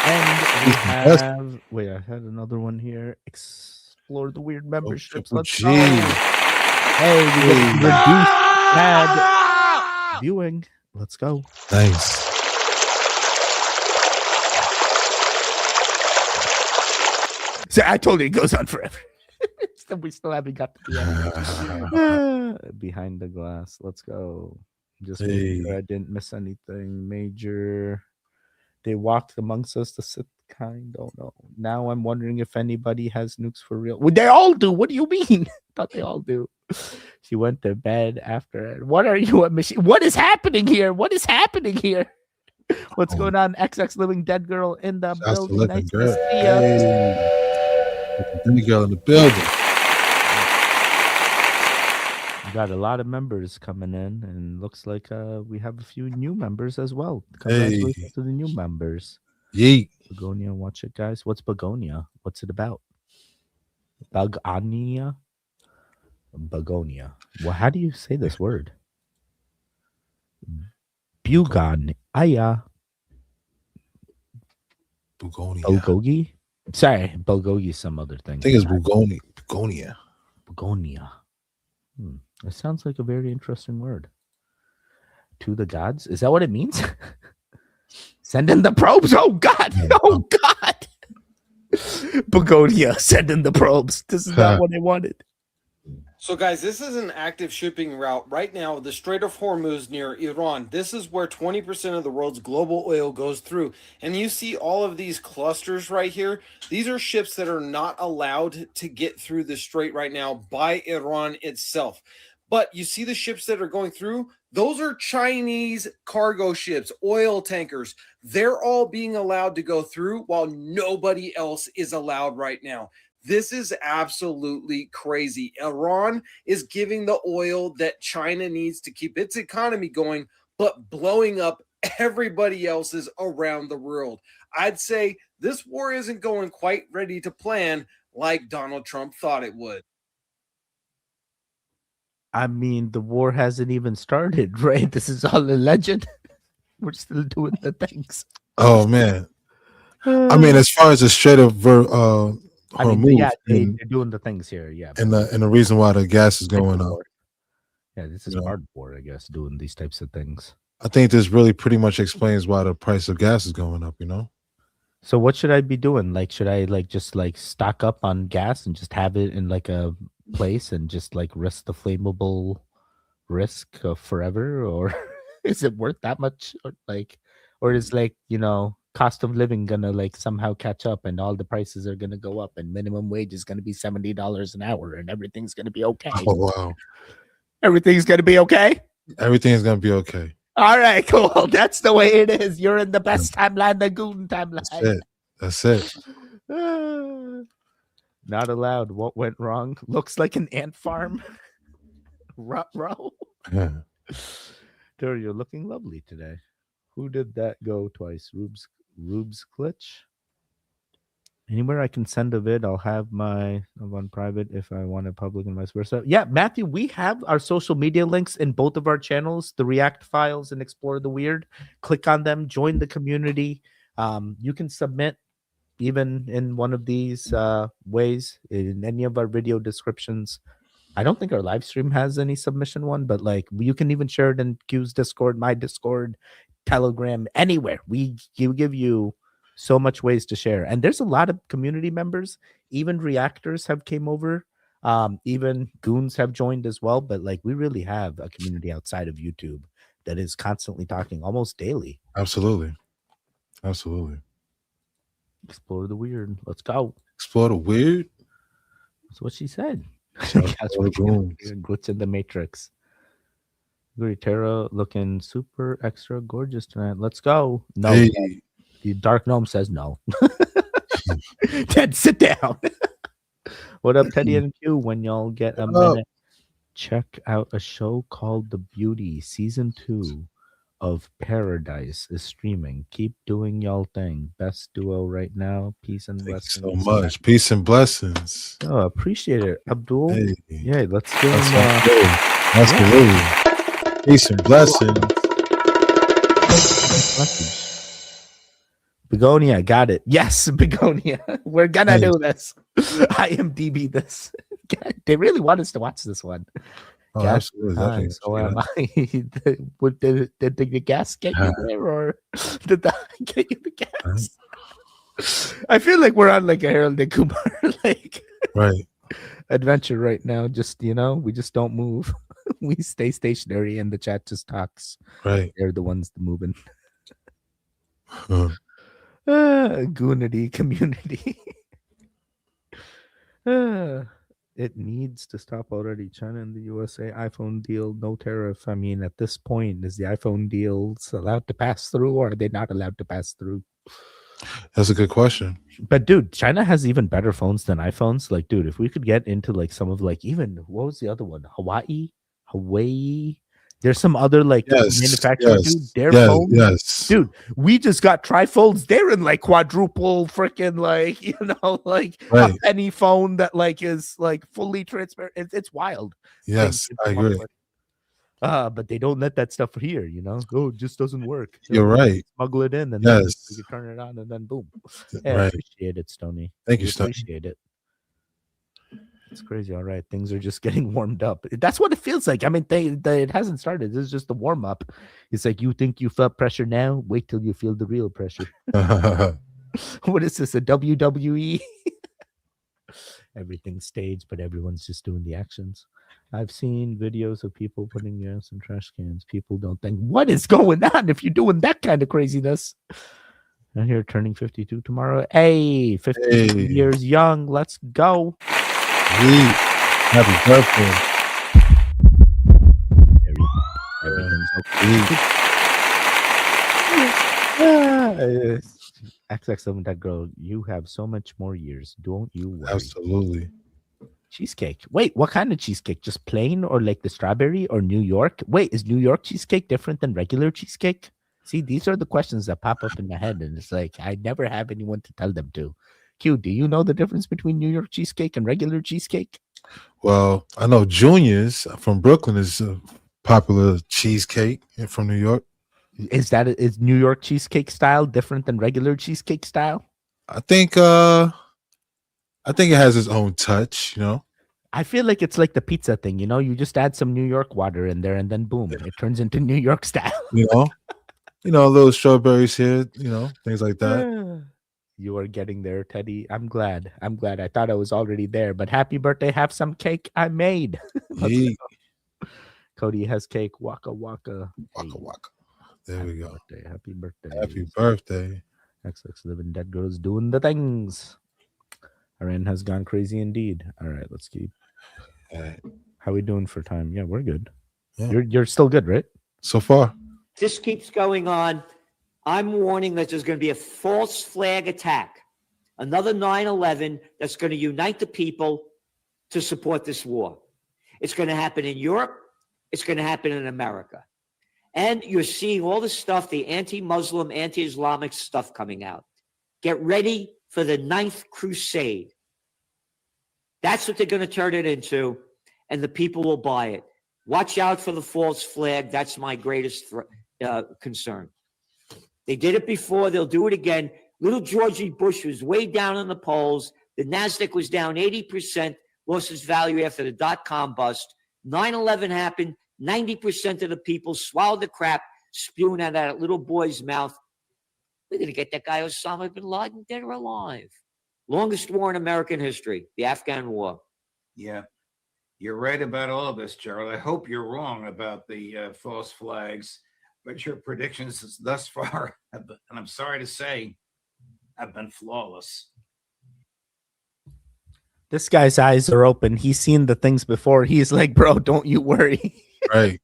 And we He's the best. have wait, I had another one here. Explore the weird memberships. Triple Let's G. go. Hey, we get reduced ad viewing. Let's go. Nice. So I told you it goes on forever. We still haven't got to the end. Behind the glass. Let's go. Just making sure I didn't miss anything major. They walked amongst us, the Sith kind. Don't know. Now I'm wondering if anybody has nukes for real. Well, they all do. What do you mean? I thought they all do. She went to bed after it. What are you, a machine? What is happening here? What is happening here? What's going on? XX Living Dead Girl in the Shouts to building. Living Nice Girl. to see ya. Hey. Living Girl in the building. We got a lot of members coming in, and looks like we have a few new members as well. Congratulations to the new members. Yeet. Begonia, watch it, guys. What's Begonia? What's it about? Begonia? Begonia. Well, how do you say this word? Bugon. Aya. Bugonia. Bulgogi? Sorry, Bulgogi is some other thing. I think it's Bugonia. Begonia. Begonia. It sounds like a very interesting word. To the gods? Is that what it means? Send in the probes. Oh, God. Oh, God. Begonia, send in the probes. This is not what I wanted. So, guys, this is an active shipping route right now. The Strait of Hormuz near Iran. This is where 20% of the world's global oil goes through. And you see all of these clusters right here. These are ships that are not allowed to get through the strait right now by Iran itself. But you see the ships that are going through? Those are Chinese cargo ships, oil tankers. They're all being allowed to go through while nobody else is allowed right now. This is absolutely crazy. Iran is giving the oil that China needs to keep its economy going, but blowing up everybody else's around the world. I'd say this war isn't going quite ready to plan like Donald Trump thought it would. I mean, the war hasn't even started, right? This is all a legend. We're still doing the things. Oh, man. I mean, as far as the Strait of Hormuz, yeah, they're doing the things here, yeah. And the reason why the gas is going up. Yeah, this is part of war, I guess, doing these types of things. I think this really pretty much explains why the price of gas is going up, So what should I be doing? Like, should I just stock up on gas and just have it in a place and just risk the flammable risk of forever? Or is it worth that much? Or is cost of living gonna somehow catch up and all the prices are gonna go up and minimum wage is gonna be $70 an hour and everything's gonna be okay? Oh, wow. Everything's gonna be okay? Everything's going to be okay. All right, cool. That's the way it is. You're in the best timeline, the Goon timeline. That's it. Not allowed. What went wrong? Looks like an ant farm. Ruh-roh. Yeah. There, you're looking lovely today. Who did that go twice? Rubes Glitch? Anywhere I can send a vid, I'll have my on private if I want it public and vice versa. Yeah, Matthew, we have our social media links in both of our channels, the React Files and Explore the Weird. Click on them, join the community. You can submit even in one of these ways in any of our video descriptions. I don't think our live stream has any submission one, but you can even share it in Q's Discord, my Discord, Telegram, anywhere. We give you so much ways to share, and there's a lot of community members. Even reactors have came over, even goons have joined as well. But we really have a community outside of YouTube that is constantly talking almost daily. Absolutely. Explore the weird. Let's go. Explore the weird. That's what she said. Glitch in the Matrix. Terra looking super extra gorgeous tonight. Let's go. No, hey. The Dark Gnome says no. Ted, sit down. What up, Teddy and Q? When y'all get a minute, check out a show called The Beauty, Season 2 of Paradise is streaming. Keep doing y'all thing. Best duo right now. Peace and Thank blessings. you so much. Peace and blessings. Oh, appreciate it, Abdul. Hey. Yeah, let's give That's him. absolutely. Peace and blessings. Begonia, got it. Yes, Begonia. We're gonna Hey. do this. IMDb this. They really want us to watch this one. Oh, Gas absolutely. time, Definitely. so am I. Did the gas get you there, or did that get you the gas? I feel like we're on like a Harold and Kumar like Right. adventure right now. Just we just don't move. We stay stationary, and the chat just talks. Right. They're the ones moving. Huh. Goonity community. It needs to stop already. China and the USA iPhone deal, no tariff. I mean, at this point, is the iPhone deals allowed to pass through, or are they not allowed to pass through? That's a good question. But dude, China has even better phones than iPhones. Like, dude, if we could get into like some of like even what was the other one? Hawaii. There's some other like manufacturer, dude. Their phones, dude. We just got trifolds. They're in like quadruple freaking like like a penny phone that like is like fully transparent. It's wild. Yes, I agree. But they don't let that stuff here. Oh, it just doesn't work. You're right. Smuggle it in, and yes, then you turn it on, and then boom. Yeah, right. Appreciate it, Stoney. Thank you, Stoney. Appreciate it. It's crazy. All right, things are just getting warmed up. That's what it feels like. I mean, it hasn't started. This is just the warm up. It's like you think you felt pressure now. Wait till you feel the real pressure. What is this? A WWE? Everything's staged, but everyone's just doing the actions. I've seen videos of people putting gas in trash cans. People don't think, what is going on if you're doing that kind of craziness? I'm here turning 52 tomorrow. Hey, 52 years young. Let's go. Happy birthday. Everything's okay. XX7, that girl, you have so much more years. Don't you worry. Absolutely. Cheesecake. Wait, what kind of cheesecake? Just plain or like the strawberry or New York? Wait, is New York cheesecake different than regular cheesecake? See, these are the questions that pop up in my head, and it's like I never have anyone to tell them to. Q, do you know the difference between New York cheesecake and regular cheesecake? Well, I know Junior's from Brooklyn is a popular cheesecake from New York. Is New York cheesecake style different than regular cheesecake style? I think it has its own touch, I feel like it's like the pizza thing, you just add some New York water in there and then boom, it turns into New York style. Little strawberries here, things like that. You are getting there, Teddy. I'm glad. I thought I was already there, but happy birthday. Have some cake I made. Cody has cake. Waka waka. Waka waka. There we go. Happy birthday. Happy birthday. XX Living Dead Girls doing the things. Iran has gone crazy indeed. All right, let's keep. How we doing for time? Yeah, we're good. Yeah. You're still good, right? So far. This keeps going on. I'm warning that there's going to be a false flag attack, another 9/11 that's going to unite the people to support this war. It's going to happen in Europe. It's going to happen in America. And you're seeing all the stuff, the anti-Muslim, anti-Islamic stuff coming out. Get ready for the 9th crusade. That's what they're going to turn it into, and the people will buy it. Watch out for the false flag. That's my greatest concern. They did it before. They'll do it again. Little Georgie Bush was way down in the polls. The NASDAQ was down 80%, lost its value after the dot-com bust. 9/11 happened. 90% of the people swallowed the crap, spewing out of that little boy's mouth. We're going to get that guy Osama bin Laden dead or alive. Longest war in American history, the Afghan War. Yeah, you're right about all this, Gerald. I hope you're wrong about the false flags, but your predictions thus far, and I'm sorry to say, have been flawless. This guy's eyes are open. He's seen the things before. He's like, bro, don't you worry. Right.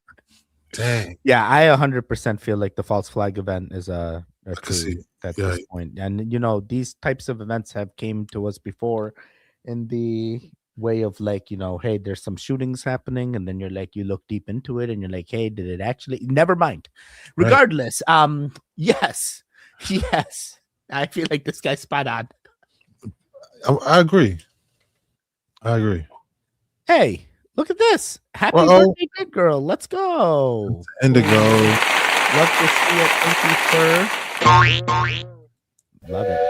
Dang. Yeah, I 100% feel like the false flag event is a true at this point. And these types of events have came to us before in the way of like, hey, there's some shootings happening, and then you're like, you look deep into it and you're like, hey, did it actually? Never mind. Right. Regardless, yes, yes, I feel like this guy's spot on. I agree. Hey, look at this. Happy Uh-oh. birthday, good girl. Let's go. Indigo. Love to see it. Thank you, sir. Love it.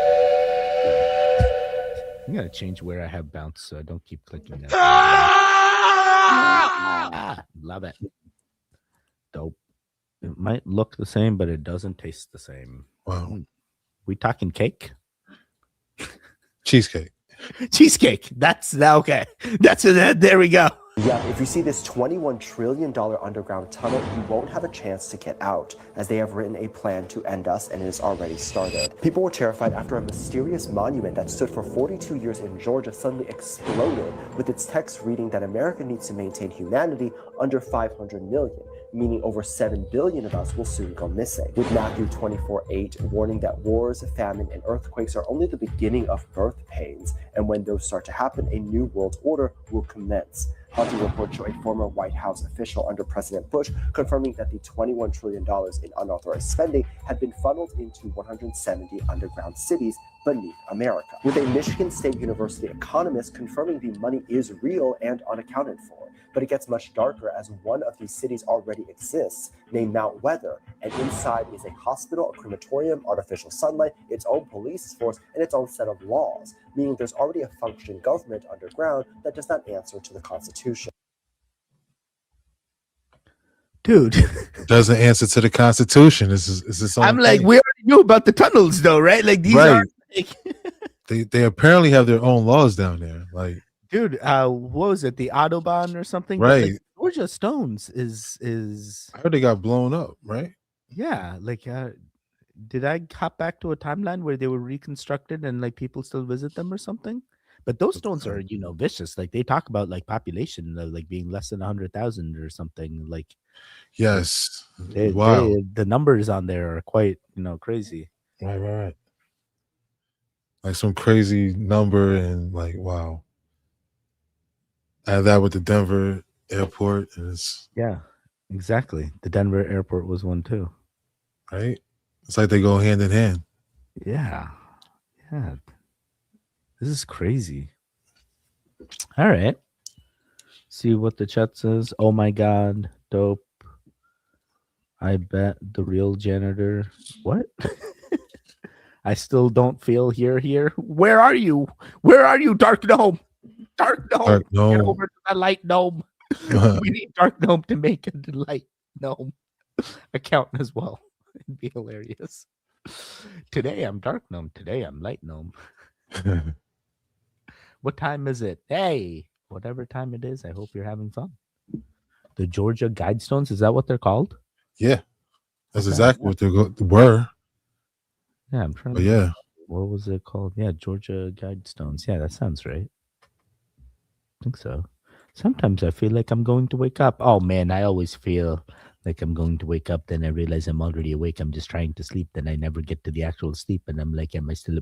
I'm gonna change where I have bounce so I don't keep clicking that. Love it. Dope. It might look the same, but it doesn't taste the same. Wow. We talking cake? Cheesecake. Cheesecake. That's okay. That's it. There we go. Yeah, if you see this $21 trillion underground tunnel, you won't have a chance to get out, as they have written a plan to end us, and it has already started. People were terrified after a mysterious monument that stood for 42 years in Georgia suddenly exploded, with its text reading that America needs to maintain humanity under 500 million. Meaning over 7 billion of us will soon go missing. With Matthew 24:8 warning that wars, famine, and earthquakes are only the beginning of birth pains, and when those start to happen, a new world order will commence. Hunting reports show a former White House official under President Bush confirming that the $21 trillion in unauthorized spending had been funneled into 170 underground cities beneath America. With a Michigan State University economist confirming the money is real and unaccounted for. But it gets much darker as one of these cities already exists, named Mount Weather, and inside is a hospital, a crematorium, artificial sunlight, its own police force, and its own set of laws, meaning there's already a functioning government underground that does not answer to the Constitution. Dude. Doesn't answer to the Constitution. This is its own I'm like, thing. we already knew about the tunnels though, right? Like these Right. are like They apparently have their own laws down there. Like, dude, what was it? The Autobahn or something? But, right. like, Georgia Stones is I heard they got blown up, right? yeah, like did I hop back to a timeline where they were reconstructed and like people still visit them or something? But those stones are, vicious. Like they talk about like population like being less than 100,000 or something. Like yes, wow, the numbers on there are quite crazy. Right. Like some crazy number, and like wow. Add that with the Denver airport, and it's yeah, exactly. The Denver airport was one too. Right? It's like they go hand in hand. Yeah. This is crazy. All right. See what the chat says. Oh my God. Dope. I bet the real janitor. What? I still don't feel here. Where are you? Dark Gnome? Dark Gnome. Get over to the light gnome. We need Dark Gnome to make a light gnome account as well. It'd be hilarious. Today I'm Dark Gnome. Today I'm Light Gnome. What time is it? Hey, whatever time it is, I hope you're having fun. The Georgia Guidestones, is that what they're called? Yeah, that's exactly what they were. Yeah, I'm trying But to. yeah. What was it called? Yeah, Georgia Guidestones. Yeah, that sounds right. I think so. Sometimes I feel like I'm going to wake up. Oh man, I always feel like I'm going to wake up. Then I realize I'm already awake. I'm just trying to sleep. Then I never get to the actual sleep. And I'm like, am I still?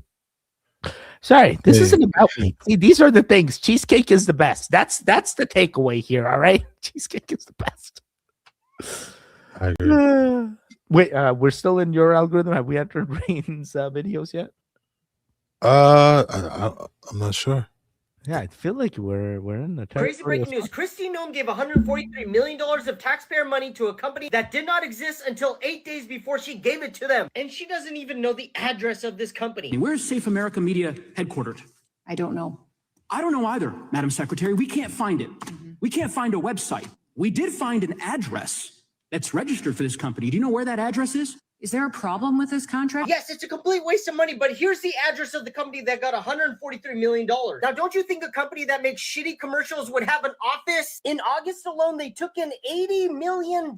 Sorry, this isn't about me. See, these are the things. Cheesecake is the best. That's the takeaway here. All right, cheesecake is the best. I agree. Wait, we're still in your algorithm. Have we entered Rain's videos yet? I'm not sure. Yeah, I feel like we're in the Crazy breaking news. Kristi Noem gave $143 million of taxpayer money to a company that did not exist until 8 days before she gave it to them. And she doesn't even know the address of this company. Where's Safe America Media headquartered? I don't know. I don't know either, Madam Secretary. We can't find it. We can't find a website. We did find an address that's registered for this company. Do you know where that address is? Is there a problem with this contract? Yes, it's a complete waste of money, but here's the address of the company that got $143 million. Now, don't you think a company that makes shitty commercials would have an office? In August alone, they took in $80 million.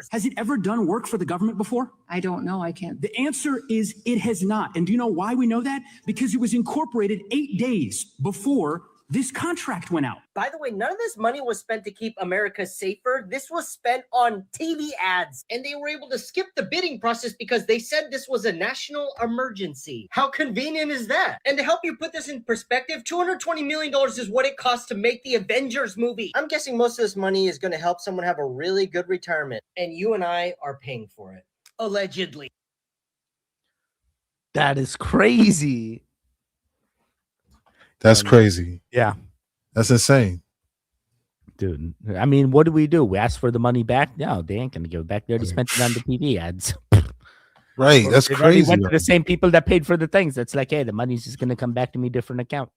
Has it ever done work for the government before? I don't know. I can't. The answer is it has not. And do you know why we know that? Because it was incorporated 8 days before this contract went out. By the way, none of this money was spent to keep America safer. This was spent on TV ads. And they were able to skip the bidding process because they said this was a national emergency. How convenient is that? And to help you put this in perspective, $220 million is what it costs to make the Avengers movie. I'm guessing most of this money is going to help someone have a really good retirement. And you and I are paying for it. Allegedly. That is crazy. That's crazy. Yeah. That's insane. Dude, I mean, what do? We ask for the money back? No, they ain't gonna give it back. They already spent it on the TV ads. Right. That's They already crazy. went to the same people that paid for the things. That's like, hey, the money's just gonna come back to me different account.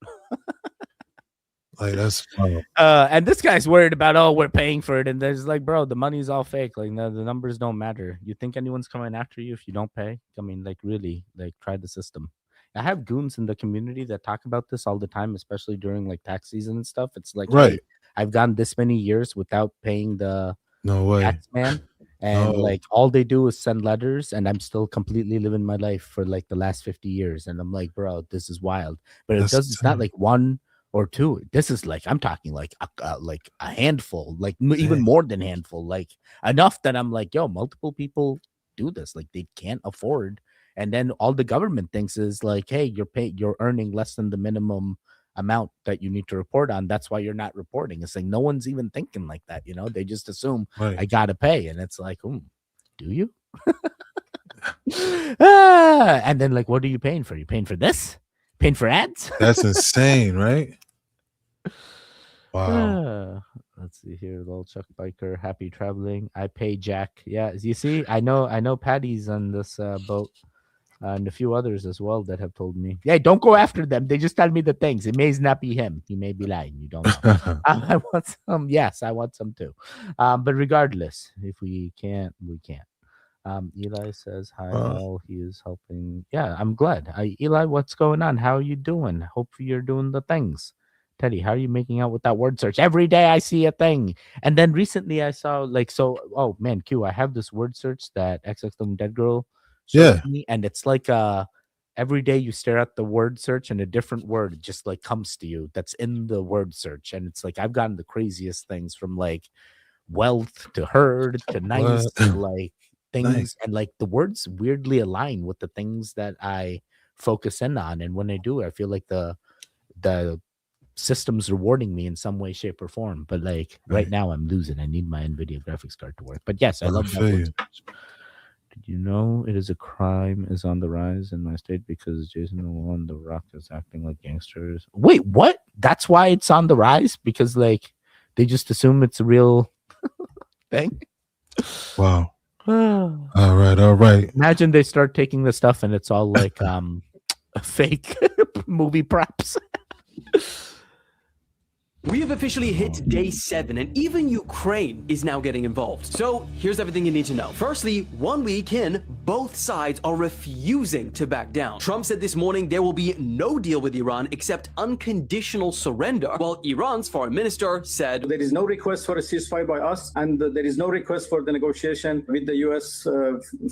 Like that's fun. And this guy's worried about, oh, we're paying for it, and there's like, bro, the money's all fake. Like, no, the numbers don't matter. You think anyone's coming after you if you don't pay? I mean, like, really, like, try the system. I have goons in the community that talk about this all the time, especially during like tax season and stuff. It's like, right. Hey, I've gone this many years without paying the no way tax man, and like all they do is send letters, and I'm still completely living my life for like the last 50 years. And I'm like, bro, this is wild. But it's not like one or two. This is like, I'm talking like a handful, like even more than handful, like enough that I'm like, yo, multiple people do this. Like they can't afford. And then all the government thinks is like, hey, you're earning less than the minimum amount that you need to report on. That's why you're not reporting. It's like no one's even thinking like that, you know. They just assume I gotta pay, and it's like, do you? And then like, what are you paying for? You paying for this? Paying for ads? That's insane, right? Wow. Let's see here. Little Chuck Biker, happy traveling. I pay Jack. Yeah, you see, I know Patty's on this boat. And a few others as well that have told me, "Hey, don't go after them. They just tell me the things. It may not be him. He may be lying. You don't know." I want some. Yes, I want some too. But regardless, if we can't, we can't. Eli says hi. All he is helping. Yeah, I'm glad. Eli, what's going on? How are you doing? Hope you're doing the things. Teddy, how are you making out with that word search? Every day I see a thing. And then recently I saw like so. Oh man, Q, I have this word search that XXW Dead Girl. Me, and it's like every day you stare at the word search and a different word just like comes to you that's in the word search. And it's like I've gotten the craziest things from like wealth to herd to nice to like things and like the words weirdly align with the things that I focus in on. And when I do, I feel like the system's rewarding me in some way, shape, or form. But like right now I'm losing. I need my NVIDIA graphics card to work. But yes, I love that word search. Did you know it is a crime is on the rise in my state because Jason and The Rock is acting like gangsters? Wait, what? That's why it's on the rise? Because like they just assume it's a real thing? Wow. All right. Imagine they start taking the stuff and it's all like fake movie props. We have officially hit day 7, and even Ukraine is now getting involved. So here's everything you need to know. Firstly, 1 week in, both sides are refusing to back down. Trump said this morning there will be no deal with Iran except unconditional surrender, while Iran's foreign minister said, there is no request for a ceasefire by us, and there is no request for the negotiation with the U.S.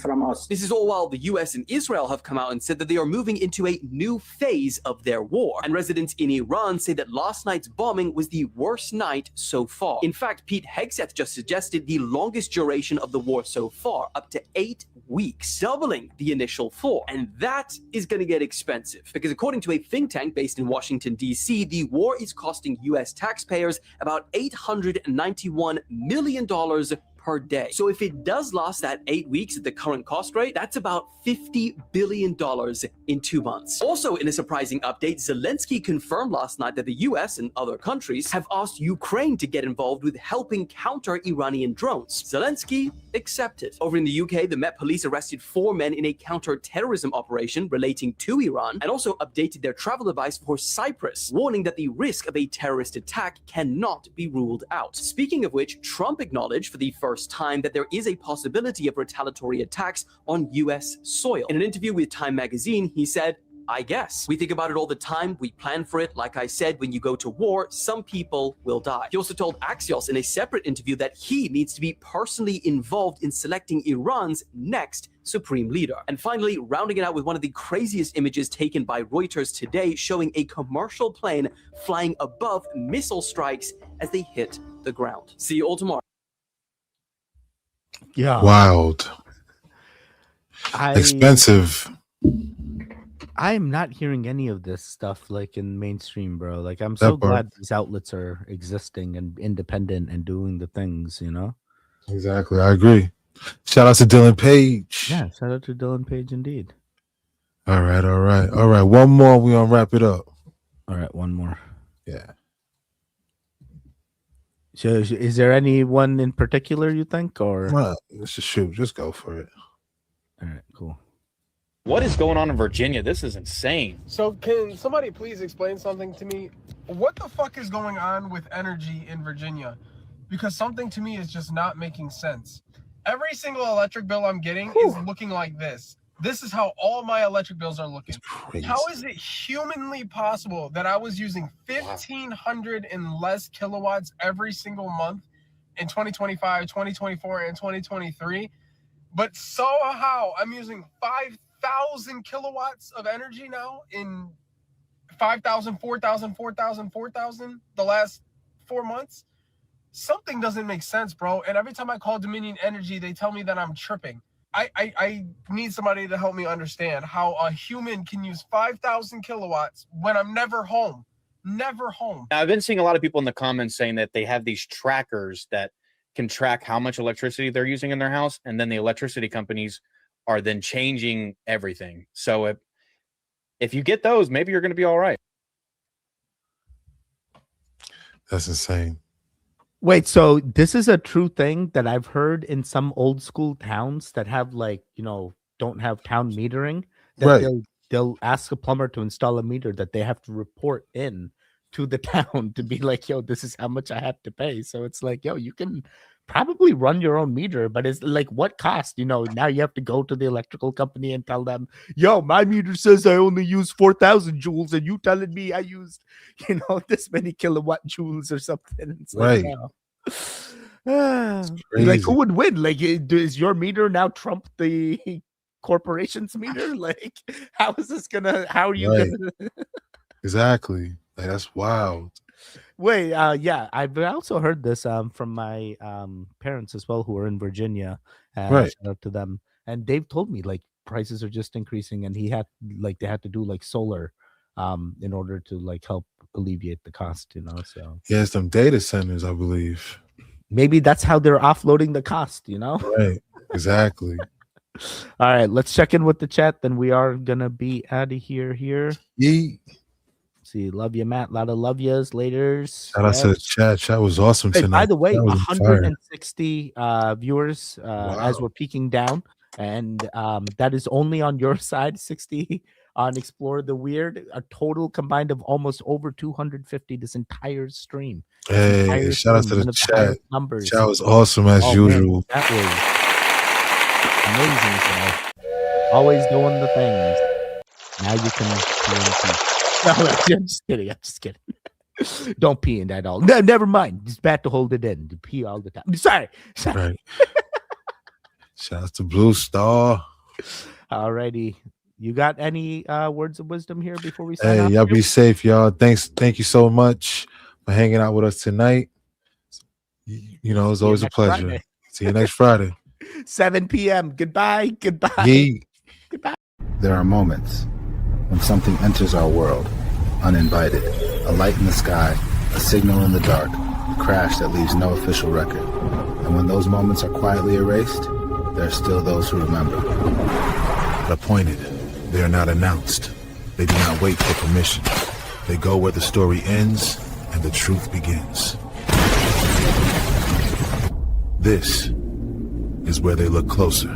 From us. This is all while the U.S. and Israel have come out and said that they are moving into a new phase of their war. And residents in Iran say that last night's bombing was the worst night so far. In fact, Pete Hegseth just suggested the longest duration of the war so far, up to 8 weeks, doubling the initial 4. And that is going to get expensive because according to a think tank based in Washington, D.C., the war is costing U.S. taxpayers about $891 million per day. So if it does last that 8 weeks at the current cost rate, that's about $50 billion in 2 months. Also, in a surprising update, Zelensky confirmed last night that the US and other countries have asked Ukraine to get involved with helping counter Iranian drones. Zelensky accepted. Over in the UK, the Met Police arrested 4 men in a counter-terrorism operation relating to Iran and also updated their travel advice for Cyprus, warning that the risk of a terrorist attack cannot be ruled out. Speaking of which, Trump acknowledged for the first time that there is a possibility of retaliatory attacks on US soil. In an interview with Time magazine, he said, I guess. We think about it all the time. We plan for it. Like I said, when you go to war, some people will die. He also told Axios in a separate interview that he needs to be personally involved in selecting Iran's next supreme leader. And finally, rounding it out with one of the craziest images taken by Reuters today, showing a commercial plane flying above missile strikes as they hit the ground. See you all tomorrow. Yeah. Wild. Expensive. I'm not hearing any of this stuff like in mainstream, bro. Like, I'm so glad these outlets are existing and independent and doing the things, you know? Exactly. I agree. Shout out to Dylan Page. Yeah, shout out to Dylan Page indeed. All right. One more, we gonna wrap it up. All right, one more. Yeah. So is there anyone in particular you think, or let's just shoot, just go for it. All right, cool. What is going on in Virginia? This is insane. So can somebody please explain something to me? What the fuck is going on with energy in Virginia? Because something to me is just not making sense. Every single electric bill I'm getting is looking like this. This is how all my electric bills are looking. How is it humanly possible that I was using 1,500 and less kilowatts every single month in 2025, 2024, and 2023? But somehow I'm using 5,000 kilowatts of energy now in 5,000, 4,000, 4,000, 4,000 the last 4 months. Something doesn't make sense, bro. And every time I call Dominion Energy, they tell me that I'm tripping. I need somebody to help me understand how a human can use 5,000 kilowatts when I'm never home. Never home. Now, I've been seeing a lot of people in the comments saying that they have these trackers that can track how much electricity they're using in their house, and then the electricity companies are then changing everything. So if you get those, maybe you're going to be all right. That's insane. Wait, so this is a true thing that I've heard in some old school towns that have, like, you know, don't have town metering, that Right. they'll ask a plumber to install a meter that they have to report in to the town to be like, yo, this is how much I have to pay. So it's like, yo, you can probably run your own meter, but it's like, what cost? You know, now you have to go to the electrical company and tell them, yo, my meter says I only use 4,000 joules, and you telling me I used, you know, this many kilowatt joules or something. It's like, Right. like, who would win? Like, is your meter now trump the corporation's meter? Like, how is this gonna? How are you Right. gonna? Exactly. Like, that's wild. Wait, yeah, I've also heard this from my parents as well, who are in Virginia. Right. Shout out to them, and they've told me like prices are just increasing, and they had to do like solar, in order to like help alleviate the cost. You know, so Yeah, it's them data centers, I believe. maybe that's how they're offloading the cost. You know, Right. Exactly. All right, let's check in with the chat. Then we are gonna be out of here. Yeet. See, love you, Matt. A lot of love yous, laters. Shout out to the chat. Chat was awesome Hey, tonight. by the way, That was fire. 160 viewers as we're peeking down, and that is only on your side. 60 on Explore the Weird. A total combined of almost over 250 this entire stream. Hey, shout out to the chat. Numbers. Chat was awesome as Man, usual. that was amazing. So always doing the things. Now you can pee in peace. No, I'm just kidding. I'm just kidding. Don't pee in that all. No, never mind. It's bad to hold it in. To pee all the time. Sorry. Right. Shout out to Blue Star. Alrighty. You got any words of wisdom here before we sign Hey, off? y'all be safe, y'all. Thank you so much for hanging out with us tonight. You know, it's See you always a next pleasure. Friday. See you next Friday. 7 p.m. Goodbye. Goodbye. Yeet. Goodbye. There are moments when something enters our world uninvited. A light in the sky, a signal in the dark, a crash that leaves no official record. And when those moments are quietly erased, there are still those who remember. Appointed, they are not announced. They do not wait for permission. They go where the story ends and the truth begins. This is where they look closer.